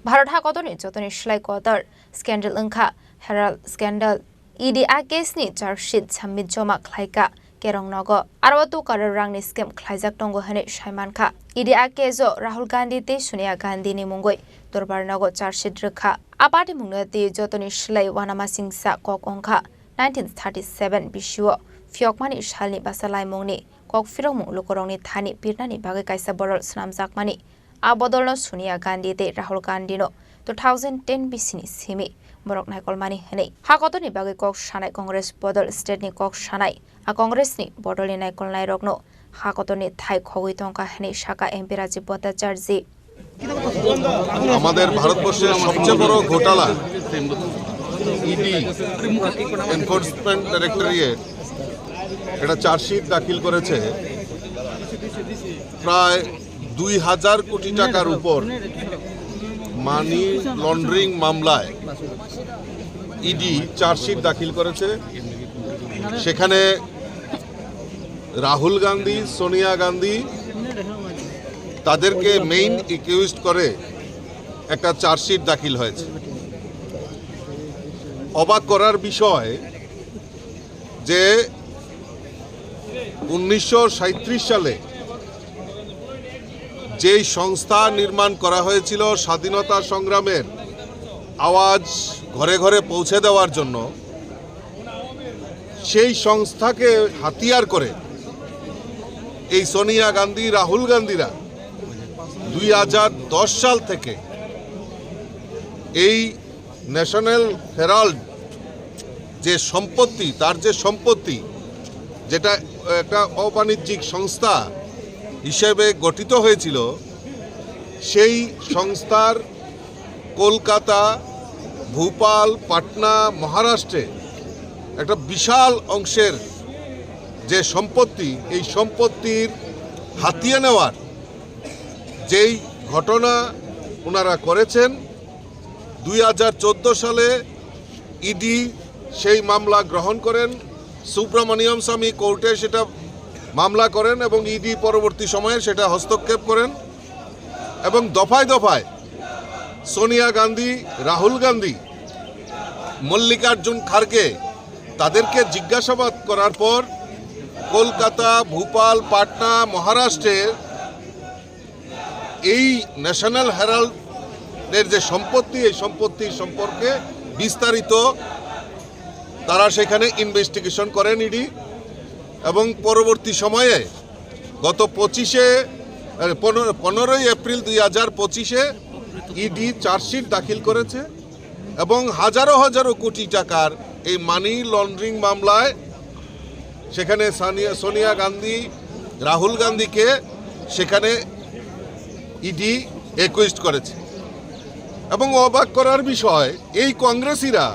Bharat hakotoni jotoni shlai kotor scandal angkha Herald scandal ED case ni chargesheet submit joma khlaika kerong nogo arwatu karar rangni scam khlaijak tongo hane shaimankha ED kezo Rahul Gandhi te Sonia Gandhi ni mungoi dorbar nogo chargesheet rekha apati mungna te jotoni shlai wanama singsa kok ongkha 1937 bishuo fiokmani shalni basalai mongni kok firong lukorongni thani pirnani bagai kaisa borol snamjakmani abodolno Sonia Gandhi te Rahul Gandhi no 2010 bisini simi borok naikolmani hene hakotoni bagai kok shanai Congress bodol state ni kok shanai a Congress ni bodoli naikolnai rokno hakotoni thai khogui tongka hene shaka MP Rajiv Bhattacharya আমাদের ভারতবর্ষের সবচেয়ে বড় ঘোটালা ED enforcement directorate এটা chargesheet দাখিল করেছে প্রায় 2000 কোটি টাকার উপর মানি লন্ডারিং মামলায় ইডি চার্জশিট দাখিল করেছে। সেখানে রাহুল গান্ধী, সোনিয়া গান্ধী তাদেরকে মেইন একিউজড করে একটা চার্জশিট দাখিল হয়েছে। অবাক করার বিষয় যে 1937 সালে যেই সংস্থা নির্মাণ করা হয়েছিল স্বাধীনতা সংগ্রামের আওয়াজ ঘরে ঘরে পৌঁছে দেওয়ার জন্য, সেই সংস্থাকে হাতিয়ার করে এই সোনিয়া গান্ধী, রাহুল গান্ধীরা 2010 সাল থেকে এই ন্যাশনাল হেরাল্ড যে সম্পত্তি, তার যে সম্পত্তি যেটা একটা অবাণিজ্যিক সংস্থা হিসেবে গঠিত হয়েছিল, সেই সংস্থার কলকাতা, ভোপাল, পাটনা, মহারাষ্ট্রে একটা বিশাল অংশের যে সম্পত্তি, এই সম্পত্তির হাতিয়ে নেওয়ার যেই ঘটনা ওনারা করেছেন, 2014 সালে ইডি সেই মামলা গ্রহণ করেন, সুব্রমণিয়ম স্বামী কোর্টে সেটা মামলা করেন এবং ইডি পরবর্তী সময়ে সেটা হস্তক্ষেপ করেন এবং দফায় দফায় সোনিয়া গান্ধী, রাহুল গান্ধী, মল্লিকার্জুন খাড়গে তাদেরকে জিজ্ঞাসাবাদ করার পর কলকাতা, ভোপাল, পাটনা, মহারাষ্ট্রের এই ন্যাশনাল হেরাল্ডের যে সম্পত্তি, এই সম্পত্তির সম্পর্কে বিস্তারিত তারা সেখানে ইনভেস্টিগেশন করেন ইডি, এবং পরবর্তী সময়ে গত 15ই এপ্রিল 2025 ইডি চার্জশিট দাখিল করেছে এবং হাজারো হাজারো কোটি টাকার এই মানি লন্ডারিং মামলায় সেখানে সোনিয়া গান্ধী, রাহুল গান্ধীকে সেখানে ইডি অ্যাকুইজড করেছে। এবং অবাক করার বিষয়, এই কংগ্রেসিরা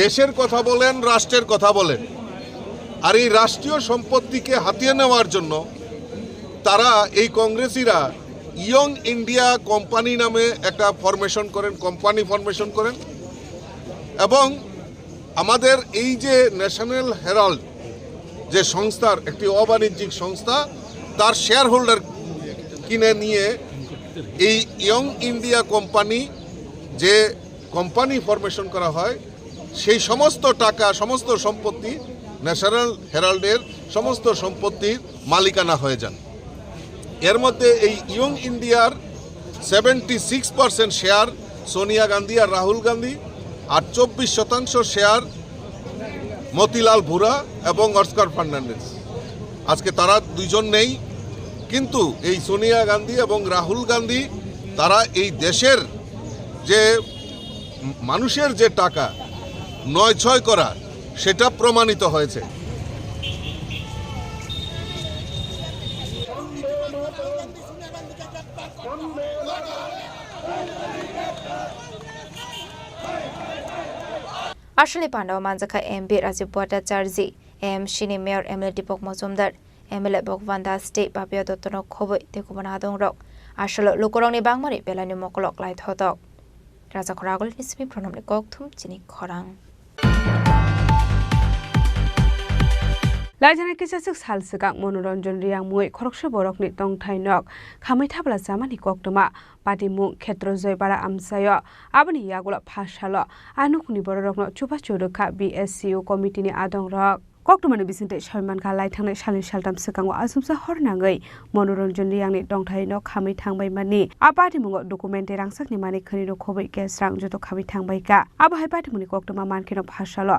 দেশের কথা বলেন, রাষ্ট্রের কথা বলেন, আর এই রাষ্ট্রীয় সম্পত্তিকে হাতিয়ে নেওয়ার জন্য তারা, এই কংগ্রেসিরা ইয়ং ইন্ডিয়া কোম্পানি নামে একটা কোম্পানি ফরমেশন করেন এবং আমাদের এই যে ন্যাশনাল হেরাল্ড যে সংস্থার একটি অবাণিজ্যিক সংস্থা, তার শেয়ার হোল্ডার কিনে নিয়ে এই ইয়ং ইন্ডিয়া কোম্পানি যে কোম্পানি ফরমেশন করা হয়, সেই সমস্ত টাকা, সমস্ত সম্পত্তি ন্যাশনাল হেরাল্ডের সমস্ত সম্পত্তির মালিকানা হয়ে যান। এর মধ্যে এই ইয়ং ইন্ডিয়ার 76% শেয়ার সোনিয়া গান্ধী আর রাহুল গান্ধী, আর 24% শেয়ার মতিলাল ভুরা এবং অস্কার ফার্নান্ডেজ। আজকে তারা দুইজন নেই, কিন্তু এই সোনিয়া গান্ধী এবং রাহুল গান্ধী তারা এই দেশের যে মানুষের যে টাকা নয় করা, সেটা প্রমাণিত হয়েছে। আসলে পান্ডাও মানজাখা এমপি রাজীব ভট্টাচার্য, এমসিনি mayor MLA Dipak Majumdar, MLA Bhagaban Das দে বাপিয়া দত্তনক খবই তেকুবনা আদংরক আসলে লোকরংনি বাংমারি বেলানি মকলক লাইথতক রাজা খরাগল নিসমি প্রণমনি ককথুম চিনি খরাং लाइजाना किसासिक सालसिगां मनोरंजन रियां मुई खरकसो बरकनि तंगथाइनक खामै थाबला जामानि कक्तमा पाटिमु क्षेत्र जयबारा आमसाय आबनि यागुला फासाल आनुखनि बररकनो चुपा चुरुखा बीएससीओ कमिटिनि आदंरक कक्तमानि बिसिंते सलमान खा लाइथांनाय सालनि सालथाम सिगाङाव आसुमसा हरनाङै मनोरंजन रियांनि तंगथाइनक खामै थांबाय मानि आ पाटिमुङाव डकुमेन्टे रांसाकनि मानि खनिनो खबै केसरां जत खामै थांबायका आबाहाय पाटिमुनि कक्तमा मानखेनो फासाल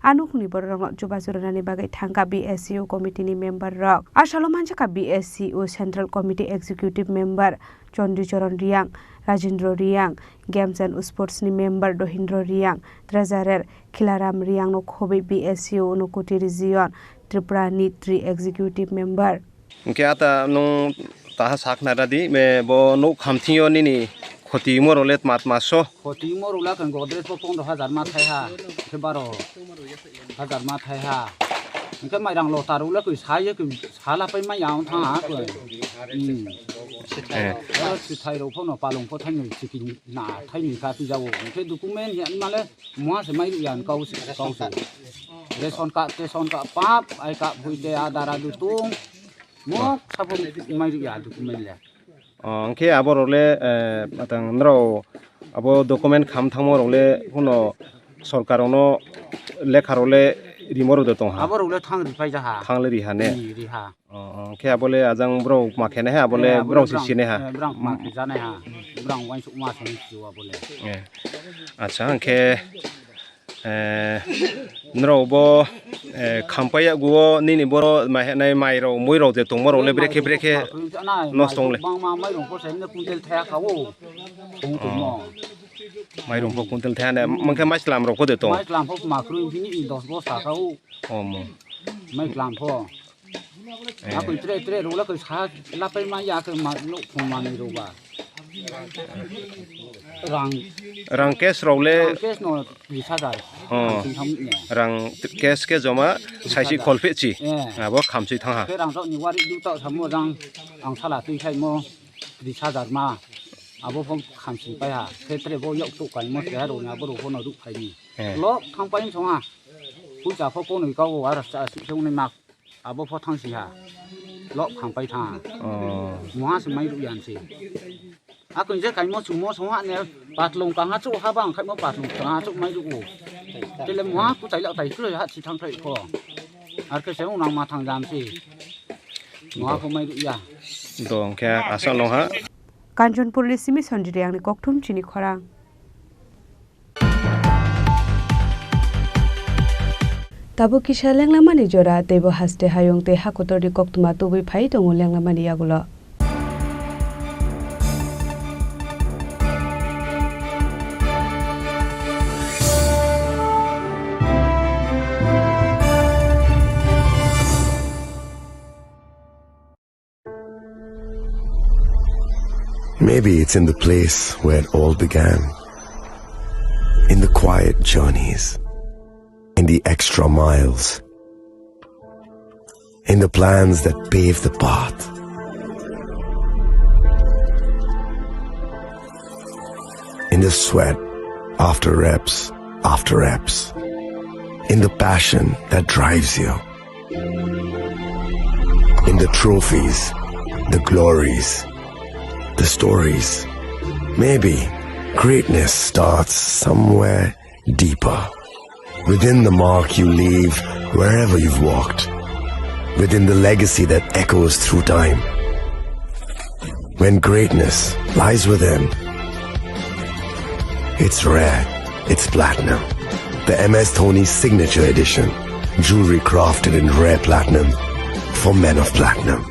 आनुखनि बररकनो चुपा चुरुनानि बागै थांगा बीएससीओ कमिटिनि मेम्बर रक आसालो मानजाका BSCO central committee executive member Chandracharan Riang, Rajendra Riang, games and स्पोर्ट्सनि मेम्बर दहिन्द्र रियां, ट्रेजारार खिलाराम रियां नो खबै बीएससीओ उनकोटी रिजियन त्रिपुरानि 3 एक्जिक्युटिभ मेम्बर उनके आता नो ताहा साखना रादी मे बो नो खामथियो निनि खति मोरलेत मात मासो खति मोरला कन गोदरेज 15,000 मा थाइहा के 12,000 मा थाइहा इनके माइरां लतारुला कइ साये कइ साला पै मा याव थाङा कइ थाइरो फोनो पालं फो थाइनि सिकिन ना थाइनि का पिजावो इनके डकुमेन्ट यान माले मुआ से माइ यान काउसे रेशन का पाप आइ का भुइते आधारा दुतुं मो साबो माइ या डकुमेन्ट ले अंके आबरले अतंग नरो अब डकुमेन्ट खाम थामरले हुनो सरकारनो लेखारले रिमोर दतों हा आबरले थांग रिफाइ जाहा थांले रिहाने रिहा के आबले आजां ब्रो माखेने हा आबले ब्रो सिसिने हा ब्रां माखे जाने हा ब्रां वाइन सुमा सं जुवा बोले अच्छा अंके नरोबो खामपाया गुओ निनि बरो माहेनाय माइरो मोइरो जे तंमरले ब्रेके नस्तंले मा माइरो को सेने कुंटेल थाया खावो तंमो माइरो को कुंटेल थायाने मंके माइस्लाम रो को देतो माइस्लाम फो माख्रु बिनि 10 बस्ता खावो ओम माइस्लाम फो आको त्रे रोला को सा लापै मा या को मा लो फमानि रोबा रंग केस रोले केस नो 20,000 रंग केस के जमा साइसि खलफेची आबो खामसि थाङा के रंग नि वारि दुता सामो रंग आं साला तैखाय मो 20,000 मा आबो फम खामसि पाया खेत्रे बो यक तो काइ मो से रोना बो रो न रुक फाइनि ल थांपाय सङा पुजा फो कोनै गाव आरो जोंनि मा आबो फो थांसि हा ल खामपाय थाङा मुहा से माइ रुयानसि आको जे काइ मो सुमो सङा ने पातलं काङा चो हाबा आं खाइ मो पातलं काङा चो माइ रुगो तेले मुहा कु चाइला ताइ क्रो हा सि थांथाय फो आर के सेउ नां मा थां जामसि मुहा को माइ रुया दं के आसा नं हा কাঞ্চনপুরের সিমি সঞ্জিরে আংনি ককথুম চিনি খরাং তাবো কিসা লেংলামানি জরা তেবো হাসতে হায়ং তে হাকতরি কক্তমা তুবি phi দङ লেংলামানি ইয়াগুলো Maybe it's in the place where it all began, in the quiet journeys, in the extra miles, in the plans that pave the path. In the sweat after reps, in the passion that drives you, in the trophies, the glories, the stories. Maybe greatness starts somewhere deeper, within the mark you leave wherever you've walked, within the legacy that echoes through time. When greatness lies within, it's rare, it's platinum. The MS Dhoni Signature Edition, jewelry crafted in rare platinum for men of platinum.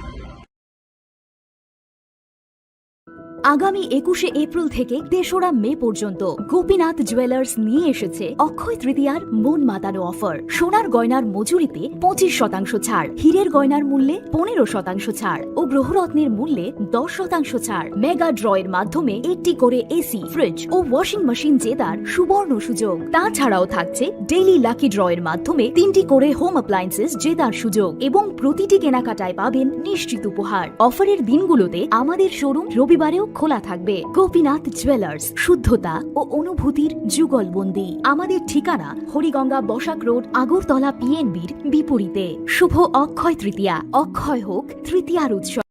আগামী ২১শে April থেকে ৩রা মে পর্যন্ত Gopinath jewellers নিয়ে এসেছে অক্ষয় তৃতীয়ার মন মাতানো offer. সোনার গয়নার মজুরিতে ২৫% ছাড়, হীরের গয়নার মূল্যে ১৫% ছাড় ও গ্রহরত্নের মূল্যে ১০% ছাড়। মেগা ড্রয়ের মাধ্যমে একটি করে এসি, ফ্রিজ ও ওয়াশিং মেশিন জেতার সুবর্ণ সুযোগ। তাছাড়াও থাকছে ডেইলি লাকি ড্রয়ের মাধ্যমে ৩টি করে হোম অ্যাপ্লায়েন্সেস জেতার সুযোগ এবং প্রতিটি কেনাকাটায় পাবেন নিশ্চিত উপহার। অফারের দিনগুলোতে আমাদের শোরুম রবিবারেও খোলা থাকবে। গোপীনাথ জুয়েলার্স, শুদ্ধতা ও অনুভূতির যুগলবন্দি। আমাদের ঠিকানা হরিগঙ্গা বসাক রোড, আগরতলা পিএনবির বিপরীতে। শুভ অক্ষয় তৃতীয়া, অক্ষয় হোক তৃতীয়ার উৎসব।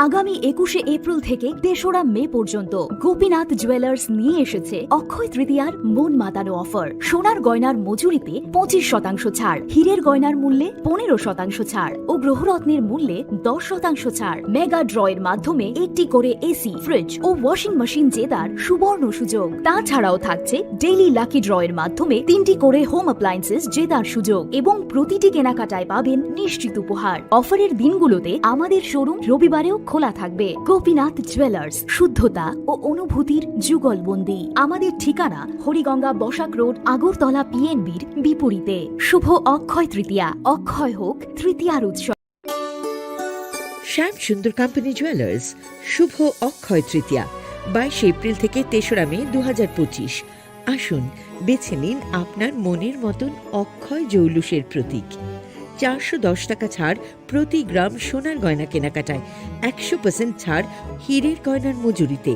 আগামী ২১শে এপ্রিল থেকে ৩রা মে পর্যন্ত গোপীনাথ জুয়েলার্স নিয়ে এসেছে অক্ষয় তৃতীয়ার মন মাতানো অফার। সোনার গয়নার মজুরিতে ২৫% ছাড়, হীরের গয়নার মূল্যে ১৫% ছাড় ও গ্রহরত্নের মূল্যে ১০% ছাড়। মেগা ড্রয়ের মাধ্যমে একটি করে এসি, ফ্রিজ ও ওয়াশিং মেশিন জেতার সুবর্ণ সুযোগ। তাছাড়াও থাকছে ডেইলি লাকি ড্রয়ের মাধ্যমে ৩টি করে হোম অ্যাপ্লায়েন্সেস জেতার সুযোগ এবং প্রতিটি কেনাকাটায় পাবেন নিশ্চিত উপহার। অফারের দিনগুলোতে আমাদের শোরুম রবিবারেও খোলা থাকবে। গোপীনাথ জুয়েলার্স, শুদ্ধতা ও অনুভূতির যুগলবন্দি। আমাদের ঠিকানা হরিগঙ্গা বসাক রোড, আগরতলা পিএনবির বিপরীতে। শুভ অক্ষয় তৃতীয়া, অক্ষয় হোক তৃতীয়ার উৎসব। শ্যাম সুন্দর কোম্পানি জুয়েলার্স, শুভ অক্ষয় তৃতীয়া 22 এপ্রিল থেকে ৩রা মে ২০২৫। আসুন বেছে নিন আপনার মনের মতন অক্ষয় জৌলুসের প্রতীক। ৪১০ টাকা ছাড় প্রতি গ্রাম সোনার গয়না কেনাকাটায়, ১০০% ছাড় হীরের গয়নার মজুরিতে,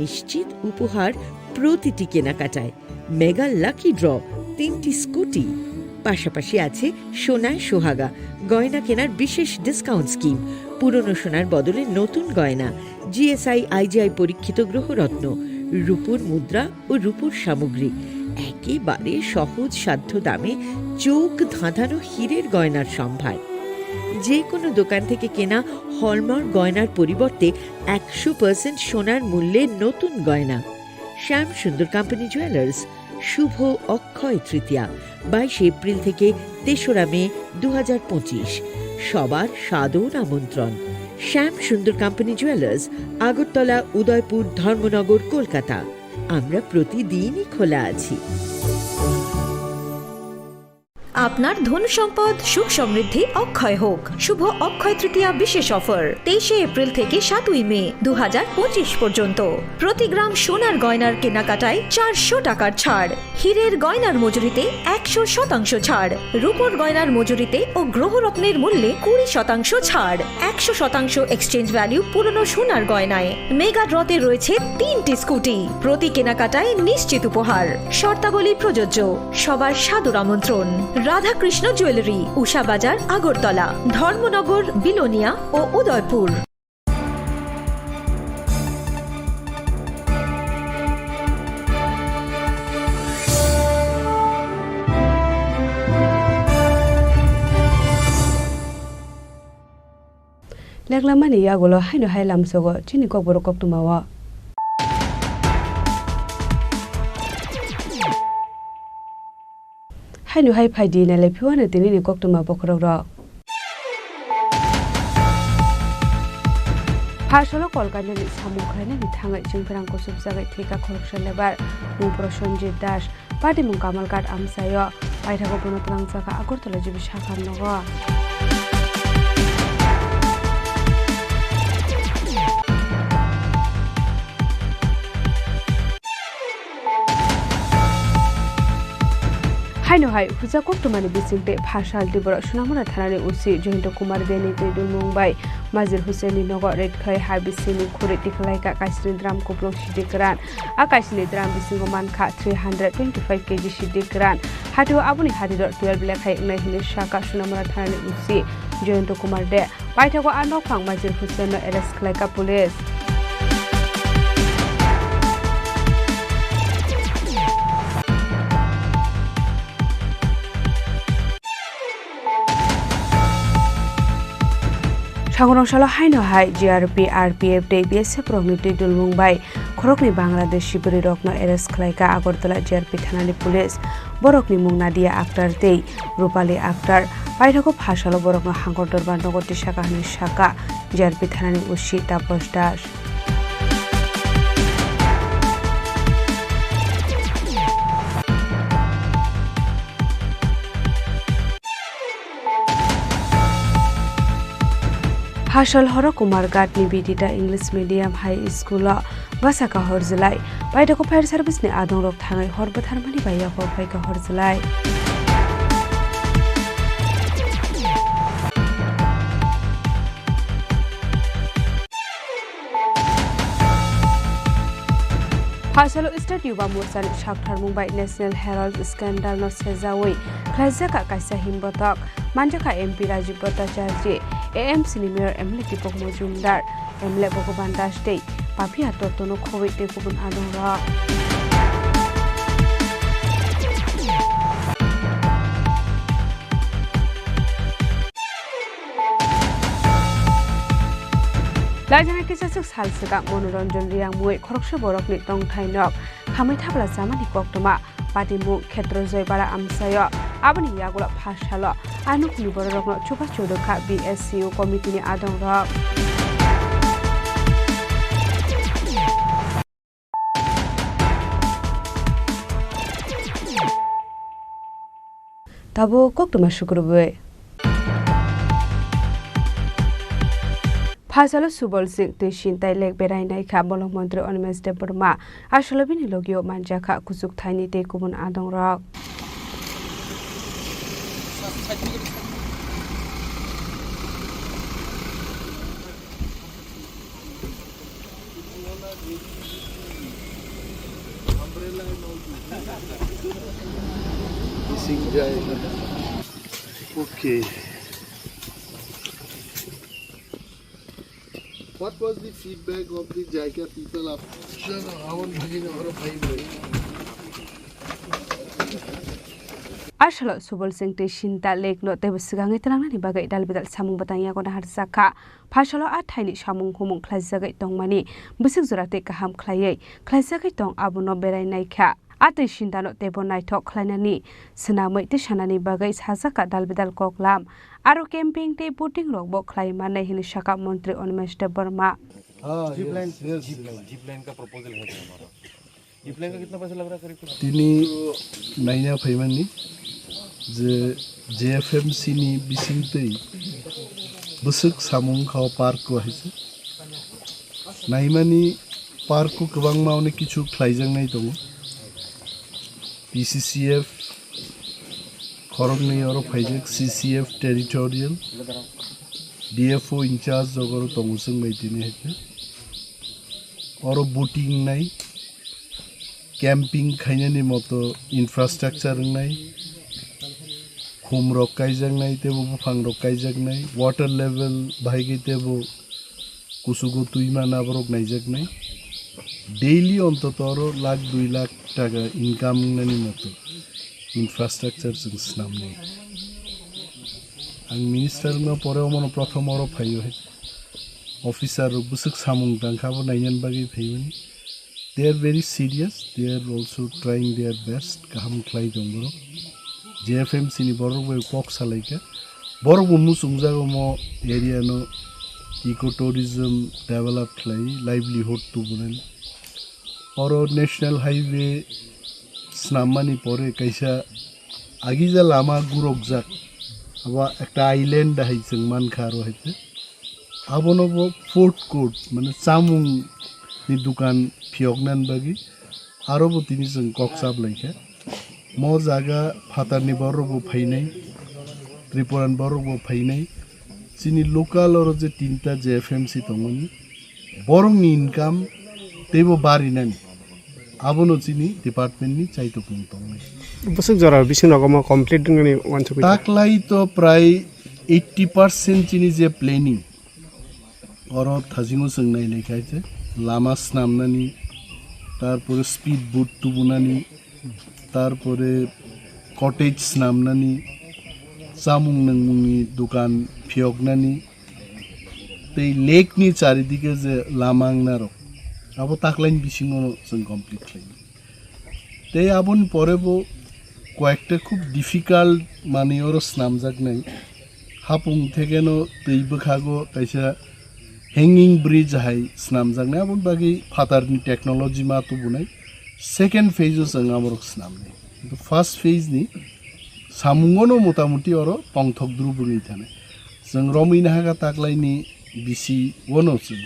নিশ্চিত উপহার প্রতিটি কেনাকাটায়, মেগা লাকি ড্র ৩টি স্কুটি। পাশাপাশি আছে সোনায় সোহাগা গয়না কেনার বিশেষ ডিসকাউন্ট স্কিম, পুরনো সোনার বদলে নতুন গয়না, জিএসআই আইজিআই পরীক্ষিত গ্রহরত্ন, রূপোর মুদ্রা ও রূপোর সামগ্রী, একেবারে সহজ সাধ্য দামে চোখ ধাঁধানো হীরের গয়নার সম্ভার। যে কোনো দোকান থেকে কেনা হলমার্ক গয়নার পরিবর্তে ১০০% সোনার মূল্যে নতুন গয়না। শ্যাম সুন্দর কোম্পানি জুয়েলার্স, শুভ অক্ষয় তৃতীয়া 22 এপ্রিল থেকে ৩রা মে ২০২৫। সবার সাদর আমন্ত্রণ। শ্যাম সুন্দর কোম্পানি জুয়েলার্স, আগরতলা, উদয়পুর, ধর্মনগর, কলকাতা। আমরা প্রতিদিনই খোলা আছি। আপনার ধন সম্পদ, সুখ সমৃদ্ধি অক্ষয় হোক। শুভ অক্ষয় তৃতীয়া বিশেষ অফার ২৩ এপ্রিল থেকে ৭ই মে ২০২৫ পর্যন্ত। প্রতি গ্রাম সোনার গয়নার কেনাকাটায় ৪০০ টাকার ছাড়, হীরের গয়নার মজুরিতে ১০০% ছাড়, রূপোর গয়নার মজুরিতে ও গ্রহরত্নের মূল্যে ২০% ছাড়, ১০০% এক্সচেঞ্জ ভ্যালু পুরনো সোনার গয়নায়। মেগা ড্রতে রয়েছে ৩টি স্কুটি। প্রতি কেনাকাটায় নিশ্চিত উপহার। শর্তাবলী প্রযোজ্য। সবার সাদর আমন্ত্রণ। রাধাকৃষ্ণ জুয়েলারি, উষা বাজার, আগরতলা, ধর্মনগর, বিলোনিয়া ও উদয়পুর। লেগলামানি ইয়াগুলো হাইনো হাইলাম সগো চিনি ককবর কক্তুমাওয়া hainu hai phaidi na le phiwa na tini ni koktuma bokrok ro Phasalo kolkani ni samung khaina ni thangai jingprang ko subjagai thika khoroksa lebar mung Prosenjit Das Pati mung Kamalkat amsayo paithago bonotlang jaka Agartala jibi shakham nogo Haino hai huja koktumani bisingte phasal dibora sunamura thanani usi Johinto Kumar Deni Tuidul Mumbai Mazir Hussein Nogo Redkhai Habisini Khuri Tiklaika Kaisri Dram Kuplong Shidikran Akaisini Dram Bisingo Mankha 325 kg Shidikran Hatu Abuni Hadidor 12 Lekhai Nai Hini Shaka sunamura thanani usi Johinto Kumar De Paithago Anok Phang Mazir Hussein no arrest Klaika police Sangrong haino hai GRP RPF de BSF rokni Tuidul Mumbai khorokni Bangladeshi buri rokno arrest khlaika Agartala GRP thanani police borokni mung Nadia Akhtar tei Rupali Akhtar paithago phasalo borokno hangor dorban nogoti shaka hani shaka GRP thanani usi Tapos Das Hashal Horo Kumargat ni Bidita English Medium High School Basaka Horzalai Paithago Fire Service ni Adong Rok Thangai Horbatharmani Baya ko Paika Horzalai Phasalo State Yuba Morcha ni Shakthar Mumbai National Herald Scandal no Sejawi Khlaijaka Kaisa Himbotok Manjaka MP Rajiv Bhattacharya AMC ni Mayor Emily Dipok Mojumdar Emle Bhagavan Das Dei Papia Totono Khowei Te Kubun Adong Ra Lajana kisasuk salsaka monoranjon riang mui khoroksa borokni tongthainok khamai thabla jamani koktoma patimu khetro joybara amsayo aboni yagula phasalo anukni borokno chupa chodokha BSCU committee ni adong rok tabo koktoma shukrube Phasalo Subal Singh Tishin Tailek Berai Naikha Bolong Mantri Onimes De Burma Asholobini Logio Manjaka Kusuk Thaini Te Kubun Adong Rok Okay. What was the feedback of the JICA people after Ashalo Subal Singh Tishin Ta Lake no Te Sigangai Tanang ni Bagai Dalbidal Samung Batanya Kona Harsaka Phasalo Athaini Samung Humung Khlaijagai Tongmani Bisik Jurate Kaham Khlaiei Khlaijagai Tong Abuno Berai Naikha Ate Shindano Tebo Naithok Khlainani Senamai Te Shanani Bagai Sajaka Dalbidal Koklam Aro camping te boating rok bo khlaima nei hini Shaka Mantri Onimes De Burma jeep line का proposal है हमारा jeep line का कितना पैसा लग रहा है करीब तिनी नाइना फैमानी जे JFMC नि बिसिंगतै बुसुक सामुं खाव पार्क को हाइसे नाइमानि पार्क को गोबां मावने किछु ख्लाइजांनाय दङ PCCF खरंनि अरो फाइजेक CCF टेरिटोरियल DFO इंचार्ज जगरो तंगुसं बायदिनि हेते अरो बोटिंग नाय कैंपिंग खायनानि मतो इंफ्रास्ट्रक्चर नाय खुम रकाइजां नाय तेबो बुफां रकाइजां नाय वाटर लेवल भाइगे तेबो कुसुगो तुइमा नाबरक नायजाक नाय डेली अंतत अरो लाख 2 लाख टाका इनकाम नानि मतो इंफ्रास्ट्रक्चर जों स्नामनाय आं मिनिस्टार न परेव मन प्रथम अरो फायो है ऑफिसर बुसुक सामुं दांखाबो नायनान बागै फैमोन they are very serious they are also trying their best kaham khlai jongro JFMC ni borok bai kok salaika borok mu sungjago mo area no ecotourism develop khlai livelihood tu bunen oro national highway snamani pore kaisa agija lama gurokjak aba ekta island haiseng mankharo haite abonobo food court mane samung ni dukan phiognan bagi arobo tini jeng koksab laika mo jaga phatarni borokbo phainai त्रिपुरान borokbo phainai chini local oro je tinta JFMC tongoni borokni income tebo barinani abono chini department ni chaito pung tongnai busuk jara bising rokoma complete ngani wanchu taklai to prai 80% chini je planning oro thajingo songnai lekhaiche lama snamnani তারপরে speed boat টুবুনানি তারপরে cottage নামনানি চামুং নাংমুংনি দোকান ফিয়গনানি তেই লেকনি চারিদিকে যে লামাংনারক আবো তাকলাইন বিসিংও जों complete খাইনি তেই আবন পরেবো কয়েকটা খুব ডিফিকাল্ট মানে ওর স্নামজাক নাই হাপুং থেকেনো তৈব খাগো কাইসা hanging bridge hai snamjak na abon bagi phatar ni technology ma tu bunai second phase sang amrok snam ni to first phase ni samungono motamuti oro pongthok dru bungi thane jeng romina haga taklai ni bisi wono chung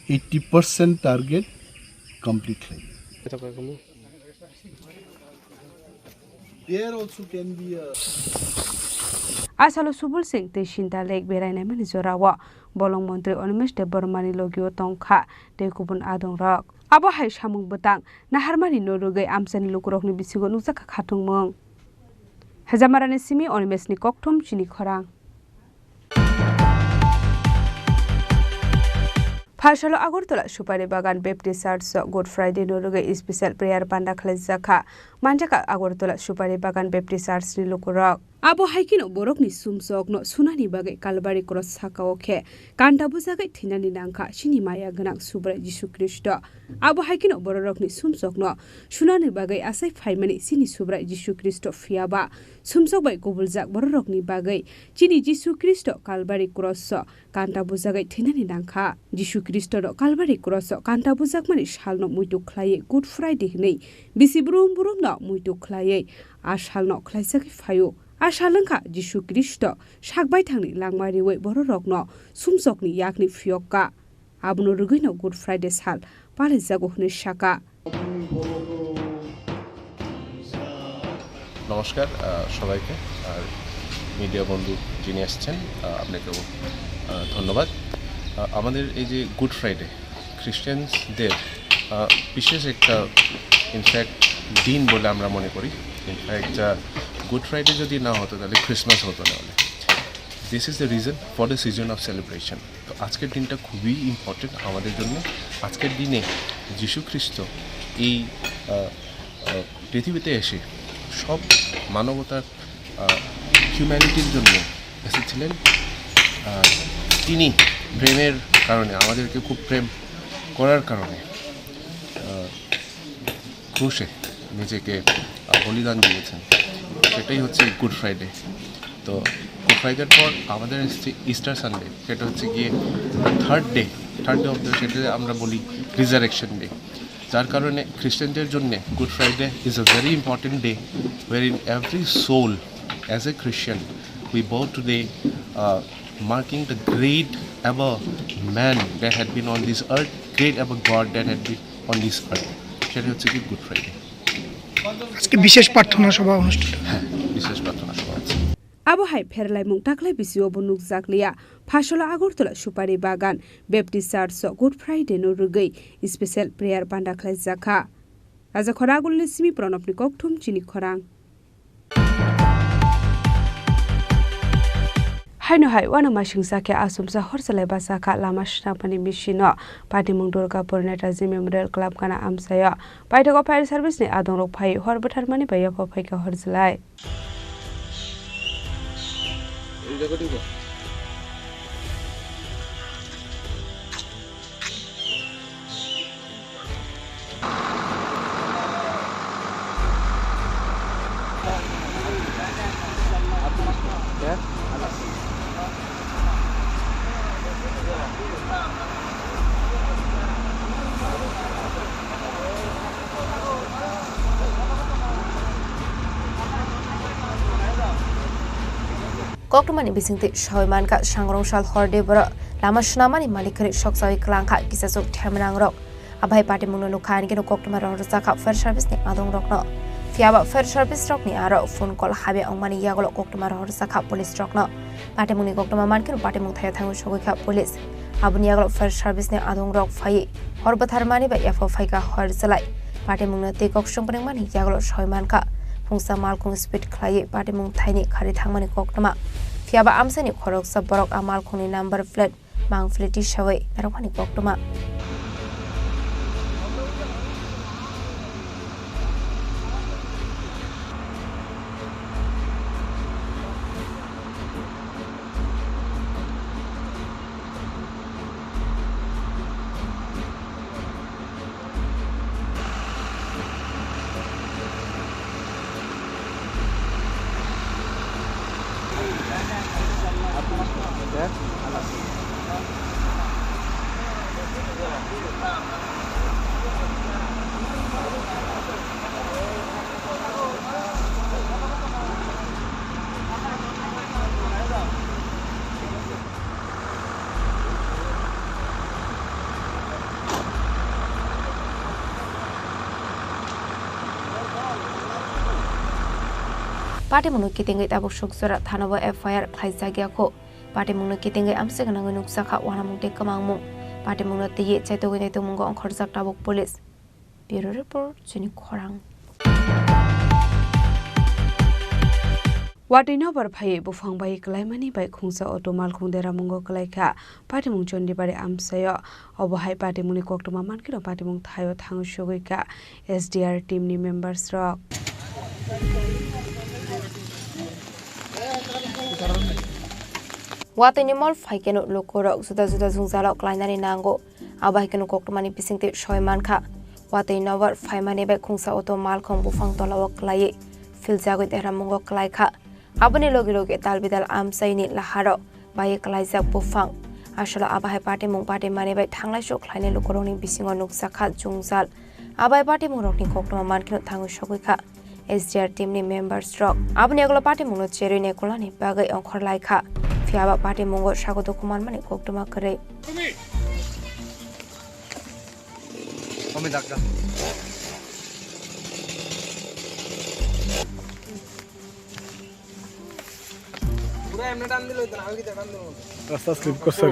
80% target complete lai there also can be a asalo subul sing te shinta lek berai mani jorawa bolong mantri Onimesh Debormani logio tongkha te kubun adong rok abo hai samung butang naharmani norugai amsani lukurok ni bisigo nujaka khatung mong hajamarani simi Onimesh ni kokthom chini khorang Phashalo Agartala Supari Bagan Baptist Church Good Friday norugai special prayer panda khlajaka manjaka Agartala Supari Bagan Baptist Church ni lukurok abo haikino borokni sumsokno sunani bagai kalbari cross sakaokhe kanta bujagai thinani nangkha sini maya ganang subra Jisu Kristo abo haikino borokni sumsokno sunani bagai asai phaimani sini subra Jisu Kristo fiaba sumsok bai gobuljak borokni bagai chini Jisu Kristo kalbari cross kanta bujagai thinani nangkha Jisu Kristo ro kalbari cross kanta bujak mani salno muitu khlai Good Friday nei bisi burum no muitu khlai asalno khlaisaki phayo Ashalangka Jisu Kristo sakbai thangni langmari wei borokno sumsokni yakni fiyokka abno rugino Good Friday sal pale jago hne shaka নমস্কার সবাইকে আর media বন্ধু যিনি আসছেন আপনাকেও ধন্যবাদ আমাদের এই যে গুড ফ্রাইডে খ্রিস্টানদের বিশেষ একটা ইনফ্যাক্ট দিন বলে আমরা মনে করি ইনফ্যাক্ট গুড ফ্রাইডে যদি না হতো তাহলে ক্রিসমাস হতো না হলে this is the reason for the season of celebration তো আজকের দিনটা খুবই ইম্পর্টেন্ট আমাদের জন্য আজকের দিনে যিশু খ্রিস্ট এই পৃথিবীতে এসে সব মানবতার হিউম্যানিটির জন্য এসেছিলেন তিনি প্রেমের কারণে আমাদেরকে খুব প্রেম করার কারণে ক্রুশে নিজেকে বলিদান দিয়েছেন সেটাই হচ্ছে গুড ফ্রাইডে তো গুড ফ্রাইডের পর আমাদের এসছে ইস্টার সানডে সেটা হচ্ছে গিয়ে থার্ড ডে অফ দ্য সেটা আমরা বলি রিজারেকশন ডে যার কারণে খ্রিস্টানদের জন্য Good Friday is a very important day war in every soul as a Christian we bow today marking the great ever man that had been on this earth, great ever God that had been on this earth. সেটা হচ্ছে কি good Friday আজকে বিশেষ প্রার্থনা সভা অনুষ্ঠান হ্যাঁ বিশেষ প্রার্থনা সভা আছে আবহাই ফেরলাই মুং তাকলাই বিসিও বনুক জাকলিয়া ফাশলা Agartala Supari Bagan Baptist church Good Friday নো রুগৈ স্পেশাল প্রেয়ার পান্ডা খ্লাই জাখা রাজা খরাগুলনি সিমি প্রণবনি kokthum চিনি খরাং হাইনো হাই ওয়ানা মাসিংসাকে আসুমসা হরসালাই বাসাখা লামা স্নাপানি মিশিনো পাটিমুং দুর্গাপুর নেতাজি মেমোরিয়াল ক্লাব কানা আমসায়া পাইটাগো ফায়ার সার্ভিসनि आदं रक फाय हरबथारमानि बाया फायका हरजलाय koktumani bisingti shoimanka sangrongshal horde bora lama shnamani malikari shoksai klangkha kisasuk thermanang rok abai party mungno nukhan kino koktumar horsa kha fire service ni adong rokno fiaba fire service rok ni aro phone call habe ongmani yagolo koktumar horsa kha police rokno party mungni koktuma mankino party mung thaya thangu shogoi kha police abuni yagolo fire service ni adong rok phai horbatharmani ba yafo phaika hor salai party mungno te kokshong mani yagolo shoimanka Pungsa malkung speed klai party mung thaini khari thangmani koktama fiaba amsani khorok sa borok amal khuni number plate mang fleti shawai narokani koktama Party munu kitingai tabuk suksura thanabo FIR khlaisa gya kho party munu kitingai amse ganang nuksa kha wana mung te kamang mung party munu tiye chaito gane to mung ong khorsak tabuk police bureau report chini khorang Watino bar phai bufang bai klaimani bai khungsa automal khungdera mungo klaikha party mung chondi bare amsayo obohai party muni koktuma mankino party mung thayo thangu shogoika SDR team ni members rok Watini mol faikeno lokoro suda zungzalo klainani nango abai kenu koktumani bisingte shoiman kha watini navar faimani bai khungsa auto mal khong bufang tolawa klai filjago dera mungo klai kha abani logi talbidal amsaini laharo bai klaisa bufang asala abai party mung party mani bai thanglai so klaine lokoroni bisingo nuksa kha jungzal abai party mung rokni koktuma mankino thangu shogoi kha SDR team ni members rock abani aglo party mung no cheri ne kolani bagai ongkhor lai kha fiaba party mungo sagoto kuman mani koktuma kare Kami dakda pura emne tan dilo itan agi tan dilo রাস্তা slip করছে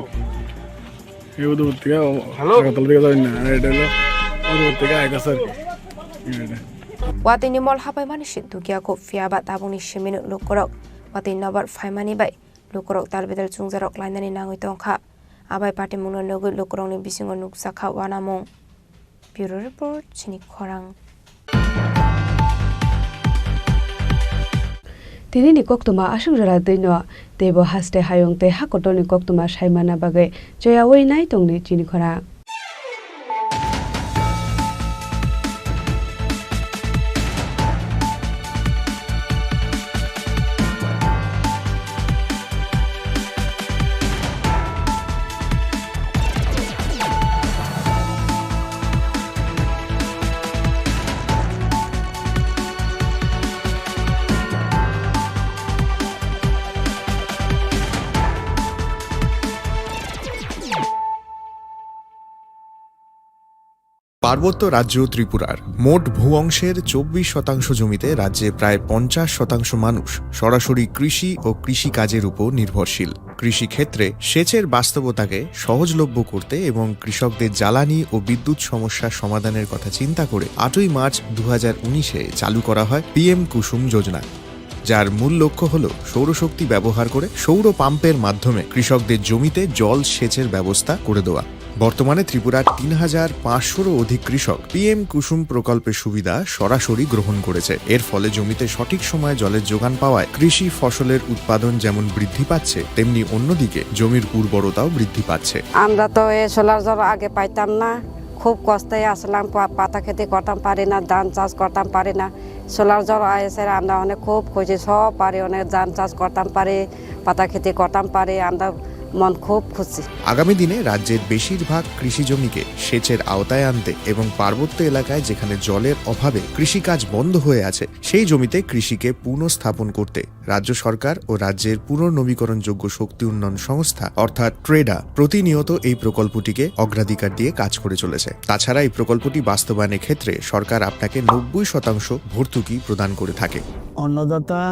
এই উদর থেকে আগতল দিকে যাই না এটা হলো উদর থেকে আগে sir watini mol hapai mani shiddukia ko fiaba tabuni shiminu lokorok watini nabar faimani bai lokorok talbidal chungjarok lainani nangoi tongkha abai party mungno nogoi lokorokni bisingo nuksa kha wanamung bureau report chini khorang Tini ni koktuma asung jara deino debo haste hayong te hakotoni koktuma saimana bagai joya wei nai tongni chini khorang পার্বত্য রাজ্য ত্রিপুরার মোট ভূ অংশের 24% জমিতে রাজ্যে প্রায় 50% মানুষ সরাসরি কৃষি ও কৃষি কাজের উপর নির্ভরশীল। কৃষি ক্ষেত্রে সেচের বাস্তবতাকে সহজলভ্য করতে এবং কৃষকদের জ্বালানি ও বিদ্যুৎ সমস্যা সমাধানের কথা চিন্তা করে 8ই মার্চ 2019-এ চালু করা হয় PM কুসুম যোজনা, যার মূল লক্ষ্য হল সৌরশক্তি ব্যবহার করে সৌর পাম্পের মাধ্যমে কৃষকদের জমিতে জল সেচের ব্যবস্থা করে দেওয়া। বর্তমানে ত্রিপুরার ৩,৫০০-রও অধিক কৃষক PM কুসুম প্রকল্পের সুবিধা সরাসরি গ্রহণ করেছে। এর ফলে জমিতে সঠিক সময়ে জলের যোগান পাওয়ায় কৃষি ফসলের উৎপাদন যেমন বৃদ্ধি পাচ্ছে, তেমনি অন্যদিকে জমির উর্বরতাও বৃদ্ধি পাচ্ছে। আমরা তো এই সোলার জল আগে পাইতাম না, খুব কষ্টে আসলাম, পাতা খেতে করতাম পারি না, ধান চাষ করতাম পারি না। সোলার জল এসে আমরা অনেক খুব খুশি, সব পারি, অনেক ধান চাষ করতাম পারি, পাতা খেতে করতাম পারি। আমরা মন খুব খুশি। আগামী দিনে রাজ্যের বেশিরভাগ কৃষি জমিকে সেচের আওতায় আনতে এবং পার্বত্য এলাকায় যেখানে জলের অভাবে কৃষিকাজ বন্ধ হয়ে আছে সেই জমিতে কৃষিকে পুনঃস্থাপন করতে রাজ্য সরকার ও রাজ্যের পুনর্নবীকরণযোগ্য শক্তি উন্নয়ন সংস্থা অর্থাৎ ট্রেডা প্রতিনিয়ত এই প্রকল্পটিকে অগ্রাধিকার দিয়ে কাজ করে চলেছে। তাছাড়া এই প্রকল্পটি বাস্তবায়নের ক্ষেত্রে সরকার আপনাকে 90% ভর্তুকি প্রদান করে থাকে। অন্নদাতা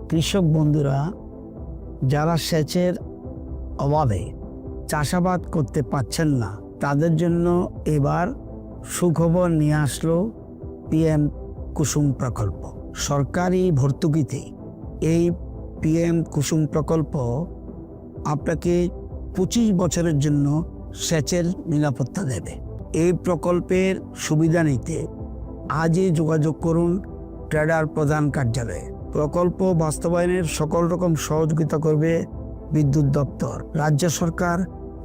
কৃষক বন্ধুরা যারা সেচের অভাবে চাষাবাদ করতে পারছেন না তাদের জন্য এবার সুখবর নিয়ে আসলো পিএম কুসুম প্রকল্প। সরকারি ভর্তুকিতে এই পিএম কুসুম প্রকল্প আপনাকে 25 বছরের জন্য সেচের নিরাপত্তা দেবে। এই প্রকল্পের সুবিধা নিতে আজই যোগাযোগ করুন ট্রেডার প্রধান কার্যালয়ে। প্রকল্প বাস্তবায়নের সকল রকম সহযোগিতা করবে বিদ্যুৎ দপ্তর। রাজ্য সরকার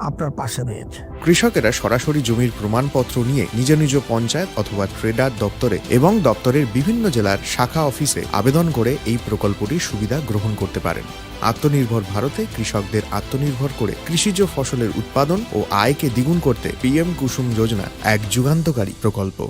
আপনার পাশে রয়েছে। কৃষকেরা সরাসরি জমির প্রমাণপত্র নিয়ে নিজ নিজ পঞ্চায়েত অথবা ট্রেডার দপ্তরে এবং দপ্তরের বিভিন্ন জেলার শাখা অফিসে আবেদন করে এই প্রকল্পটির সুবিধা গ্রহণ করতে পারেন। আত্মনির্ভর ভারতে কৃষকদের আত্মনির্ভর করে কৃষিজ ফসলের উৎপাদন ও আয়কে দ্বিগুণ করতে পিএম কুসুম যোজনা এক যুগান্তকারী প্রকল্প।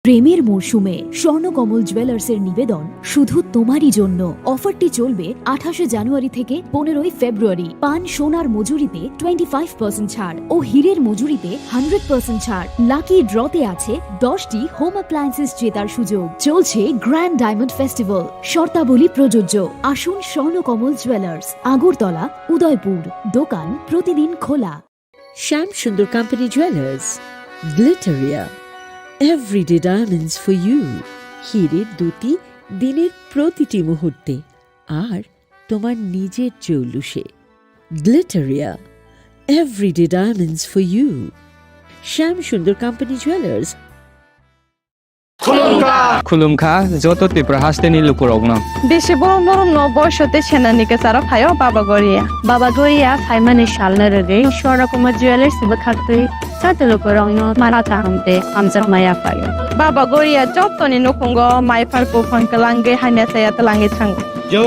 প্রেমের মরশুমে স্বর্ণকমল জুয়েলার্সের নিবেদন শুধু তোমারই জন্য। অফারটি চলবে 28 জানুয়ারি থেকে 15 ফেব্রুয়ারি। পান সোনার মজুরিতে 25% ছাড় ও হীরের মজুরিতে 100% ছাড়। লাকি ড্রতে আছে 10টি হোম অ্যাপ্লায়েন্সেস জেতার সুযোগ। চলছে গ্র্যান্ড ডায়মন্ড ফেস্টিভ্যাল। শর্তাবলী প্রযোজ্য। আসুন স্বর্ণকমল জুয়েলার্স, আগরতলা, উদয়পুর। দোকান প্রতিদিন খোলা। Shyam Sundar company jewellers, Glitteria, everyday diamonds for you. হীরের দুটি দিনের প্রতিটি মুহূর্তে আর তোমার নিজের জৌলুসে। Glitteria, everyday diamonds for you. Shyam Sundar company jewellers. खुलुमखा जतते प्रहास्तेनि लुकुरगना देशे बरम बरम न बयसते सेनानिके सारा फायो बाबा गोरिया फाइमानि शालना रगे शोरा कुमार ज्वेलर्स बखाते साते लुकुरगन माराता हमते हमजा माया फायो बाबा गोरिया जतनि नखंगो माइफारको फंकलांगे हाइना सायात लांगे थांगो जय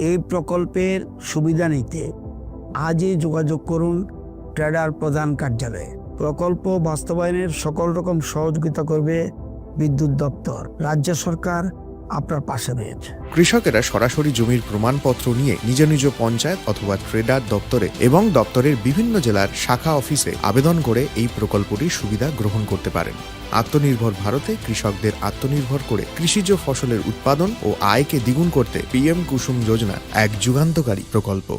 এই প্রকল্পের সুবিধা নিতে আজই যোগাযোগ করুন ট্রেডার প্রধান কার্যালয়ে। প্রকল্প বাস্তবায়নের সকল রকম সহযোগিতা করবে বিদ্যুৎ দপ্তর। রাজ্য সরকার আপনার পাশে রয়েছে। কৃষকেরা সরাসরি জমির প্রমাণপত্র নিয়ে নিজ নিজ পঞ্চায়েত অথবা ট্রেডার দপ্তরে এবং দপ্তরের বিভিন্ন জেলার শাখা অফিসে আবেদন করে এই প্রকল্পটির সুবিধা গ্রহণ করতে পারেন। আত্মনির্ভর ভারতে কৃষকদের আত্মনির্ভর করে কৃষিজ ফসলের উৎপাদন ও আয়কে দ্বিগুণ করতে পিএম কুসুম যোজনা এক যুগান্তকারী প্রকল্প।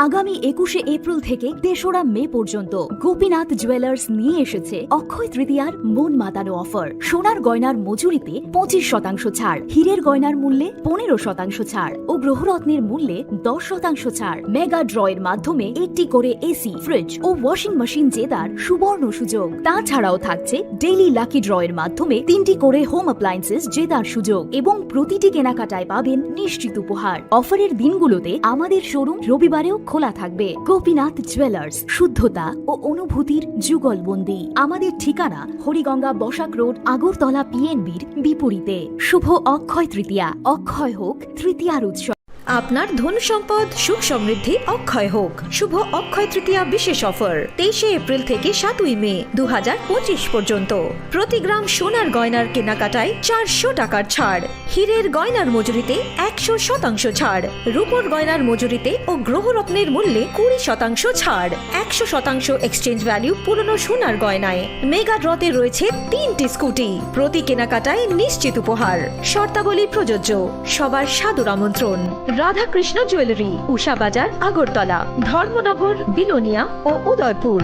আগামী 21 এপ্রিল থেকে 3রা মে পর্যন্ত গোপীনাথ জুয়েলার্স নিয়ে এসেছে অক্ষয় তৃতীয়ার মন মাতানো অফার। সোনার গয়নার মজুরিতে 25% ছাড়, হীরের গয়নার মূল্যে 15% ছাড় ও গ্রহরত্নের মূল্যে 10% ছাড়। মেগা ড্রয়ের মাধ্যমে একটি করে এসি, ফ্রিজ ও ওয়াশিং মেশিন জেতার সুবর্ণ সুযোগ। তাছাড়াও থাকছে ডেইলি লাকি ড্রয়ের মাধ্যমে 3টি করে হোম অ্যাপ্লায়েন্সেস জেতার সুযোগ এবং প্রতিটি কেনাকাটায় পাবেন নিশ্চিত উপহার। অফারের দিনগুলোতে আমাদের শোরুম রবিবারেও খোলা থাকবে। গোপীনাথ জুয়েলার্স, শুদ্ধতা ও অনুভূতির যুগলবন্দি। আমাদের ঠিকানা হরিগঙ্গা বসাক রোড, আগরতলা পিএনবির বিপরীতে। শুভ অক্ষয় তৃতীয়া। অক্ষয় হোক তৃতীয়ার উৎসব। আপনার ধন সম্পদ সুখ সমৃদ্ধি অক্ষয় হোক। শুভ অক্ষয় তৃতীয়া বিশেষ অফার 23 এপ্রিল থেকে 7 মে 2025 পর্যন্ত। প্রতি গ্রাম সোনার গয়নার কেনাকাটায় 400 টাকার ছাড়, হীরের গয়নার মজুরিতে 100% ছাড়, রূপোর গয়নার মজুরিতে ও গ্রহরত্নের মূল্যে 20% ছাড়, 100% এক্সচেঞ্জ ভ্যালু পুরনো সোনার গয়নায়। মেগা ড্রতে রয়েছে 3টি স্কুটি, প্রতি কেনাকাটায় নিশ্চিত উপহার। শর্তাবলী প্রযোজ্য। সবার সাদর আমন্ত্রণ। রাধাকৃষ্ণ জুয়েলারি, উষা বাজার, আগরতলা, ধর্মনগর, বিলোনিয়া ও উদয়পুর।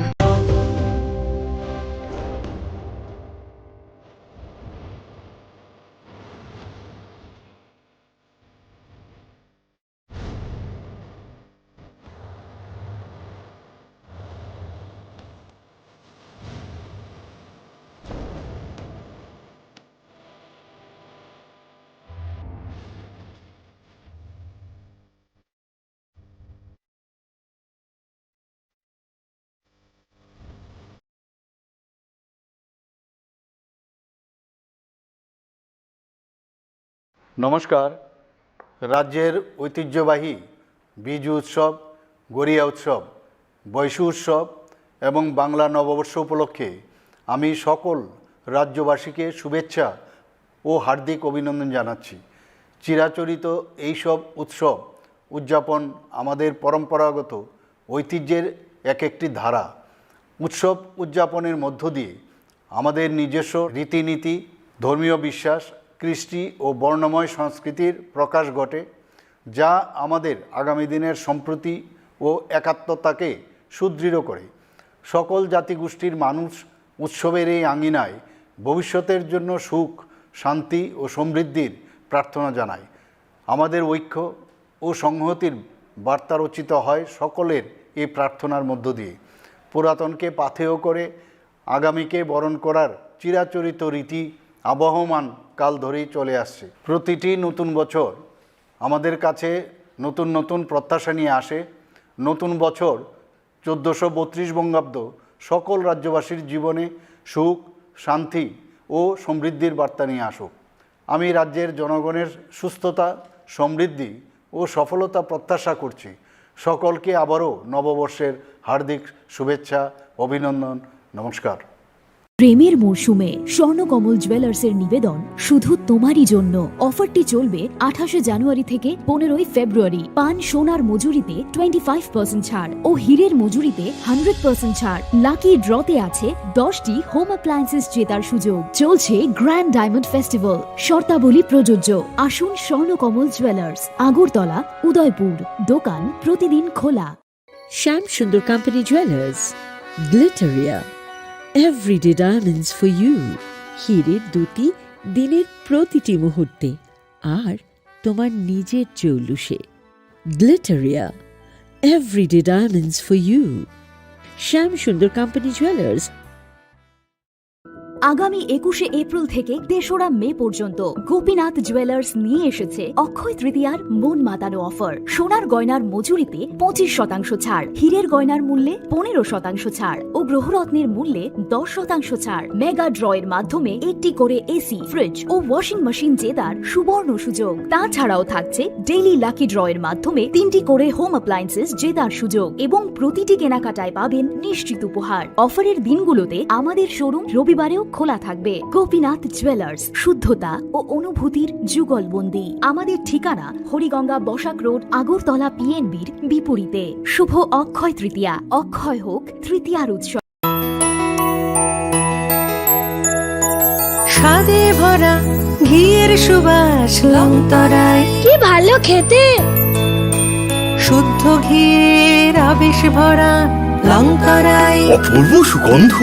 নমস্কার। রাজ্যের ঐতিহ্যবাহী বিজু উৎসব, গড়িয়া উৎসব, বৈশু উৎসব এবং বাংলা নববর্ষ উপলক্ষে আমি সকল রাজ্যবাসীকে শুভেচ্ছা ও হার্দিক অভিনন্দন জানাচ্ছি। চিরাচরিত এইসব উৎসব উদযাপন আমাদের পরম্পরাগত ঐতিহ্যের এক একটি ধারা। উৎসব উদযাপনের মধ্য দিয়ে আমাদের নিজস্ব রীতিনীতি, ধর্মীয় বিশ্বাস, কৃষ্টি ও বর্ণময় সংস্কৃতির প্রকাশ ঘটে, যা আমাদের আগামী দিনের সম্প্রীতি ও একাত্মতাকে সুদৃঢ় করে। সকল জাতিগোষ্ঠীর মানুষ উৎসবের এই আঙিনায় ভবিষ্যতের জন্য সুখ, শান্তি ও সমৃদ্ধির প্রার্থনা জানায়। আমাদের ঐক্য ও সংহতির বার্তা রচিত হয় সকলের এই প্রার্থনার মধ্য দিয়ে। পুরাতনকে পাথেয় করে আগামীকে বরণ করার চিরাচরিত রীতি আবহমান কাল ধরেই চলে আসছে। প্রতিটি নতুন বছর আমাদের কাছে নতুন নতুন প্রত্যাশা নিয়ে আসে। নতুন বছর 1432 বঙ্গাব্দ সকল রাজ্যবাসীর জীবনে সুখ, শান্তি ও সমৃদ্ধির বার্তা নিয়ে আসুক। আমি রাজ্যের জনগণের সুস্থতা, সমৃদ্ধি ও সফলতা প্রত্যাশা করছি। সকলকে আবারও নববর্ষের হার্দিক শুভেচ্ছা, অভিনন্দন, নমস্কার। প্রেমের মরশুমে স্বর্ণকমল জুয়েলার্সের নিবেদন শুধু তোমারই জন্য। অফারটি চলবে 28 জানুয়ারি থেকে 15 ফেব্রুয়ারি। পান সোনার মজুরিতে 25% ছাড় ও হীরের মজুরিতে 100% ছাড়। লাকি ড্রতে আছে 10টি হোম অ্যাপ্লায়েন্সেস জেতার সুযোগ। চলছে গ্র্যান্ড ডায়মন্ড ফেস্টিভ্যাল। শর্তাবলী প্রযোজ্য। আসুন স্বর্ণকমল জুয়েলার্স, আগরতলা, উদয়পুর। দোকান প্রতিদিন খোলা। Shyam Sundar company jewellers, Glitteria, everyday diamonds for you. হীরের দুটি দিনের প্রতিটি মুহূর্তে আর তোমার নিজের জৌলুসে। Glitteria, everyday diamonds for you. Shyam Sundar company jewellers. আগামী 21 এপ্রিল থেকে 3রা মে পর্যন্ত গোপীনাথ জুয়েলার্স নিয়ে এসেছে অক্ষয় তৃতীয়ার মন মাতানো অফার। সোনার গয়নার মজুরিতে 25% ছাড়, হীরের গয়নার মূল্যে 15% ছাড় ও গ্রহরত্নের মূল্যে 10% ছাড়। মেগা ড্রয়ের মাধ্যমে একটি করে এসি, ফ্রিজ ও ওয়াশিং মেশিন জেতার সুবর্ণ সুযোগ। তাছাড়াও থাকছে ডেইলি লাকি ড্রয়ের মাধ্যমে 3টি করে হোম অ্যাপ্লায়েন্সেস জেতার সুযোগ এবং প্রতিটি কেনাকাটায় পাবেন নিশ্চিত উপহার। অফারের দিনগুলোতে আমাদের শোরুম রবিবারেও খোলা থাকবে। গোপীনাথ জুয়েলার্স, শুদ্ধতা ও অনুভূতির যুগলবন্দি। আমাদের ঠিকানা হরিগঙ্গা বসাক রোড, আগরতলা পিএনবির বিপরীতে। শুভ অক্ষয় তৃতীয়া। অক্ষয় হোক তৃতীয়ার উৎসব। স্বাদে ভরা ঘিয়ের সুবাস লংতরায়, কি ভালো খেতে। শুদ্ধ ঘিয়ের আবেশ ভরা লংতরায়, অপূর্ব সুগন্ধ।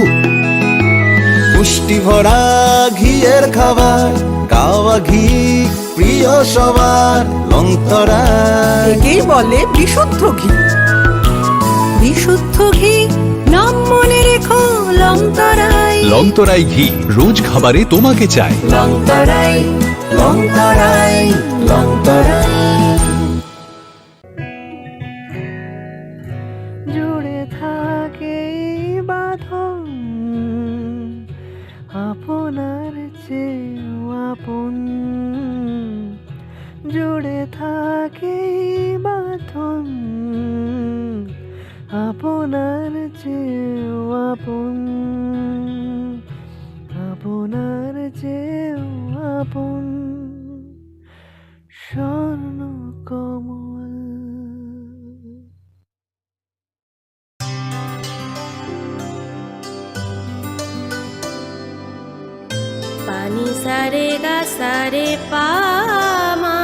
পুষ্টি ভরা ঘিয়ের খাবার, গাওয়া ঘি প্রিয় সবার লংতরা। একেই বলে বিশুদ্ধ ঘি। বিশুদ্ধ ঘি নাম মনে রেখো লংতরাই। লংতরাই ঘি রোজ খাবারে তোমাকে চাই। লংতরাই, লংতরাই, লংতরাই। জুড়ে থাকে বাঁধন আপনার চেয়েও আপন, জুড়ে থাকে বাঁধন আপনার চেয়েও আপন, আপনার চেয়েও আপন স্বর্ণ কমল। পানি সারে গা সারে পামাগা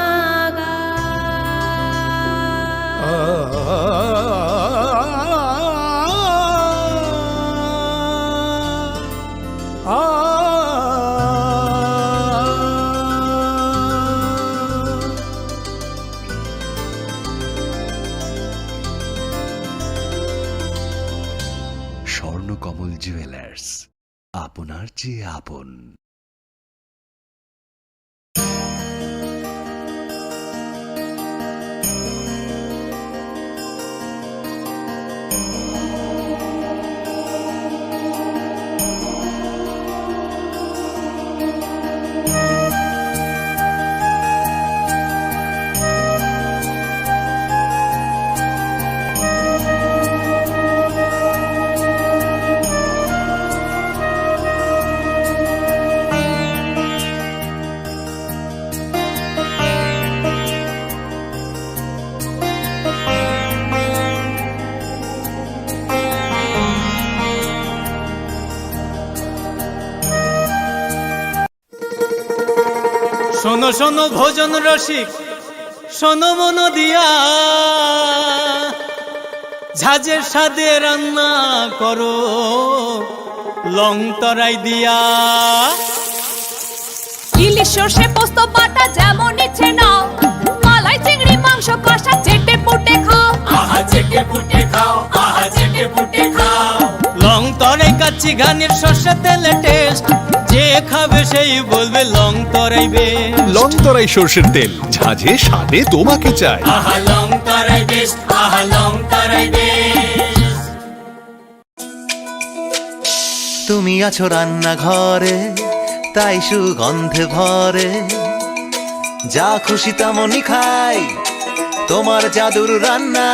স্বর্ণকমল জুয়েলার্স, আপনার চেয়ে আপন। শোনো শোনো ভোজন রসিক, শোনো মন দিয়া, ঝাঁঝের স্বাদে রান্না করো লং তরাই দিয়া। ইলিশ সর্ষে পোস্ত বাটা যেমন ইচ্ছে নাও, মালাই চিংড়ি মাংস কষা চেটে পুটে খাও, আহা চেটে পুটে খাও, আহা চেটে পুটে খাও। লং তরাই কাচ্চি ঘানির সর্ষে তেলে টেস্ট, যে খাবে সেই বলবে লং তরাই বেস্ট। লং তরাই সর্ষের তেল, ঝাঁঝে স্বাদে তোমাকে চাই। আহা লং তরাই বেস্ট, আহা লং তরাই বেস্ট। তুমি আছো রান্নাঘরে, তাই সুগন্ধে ভরে, যা খুশি তেমনই খাই তোমার জাদুর রান্না।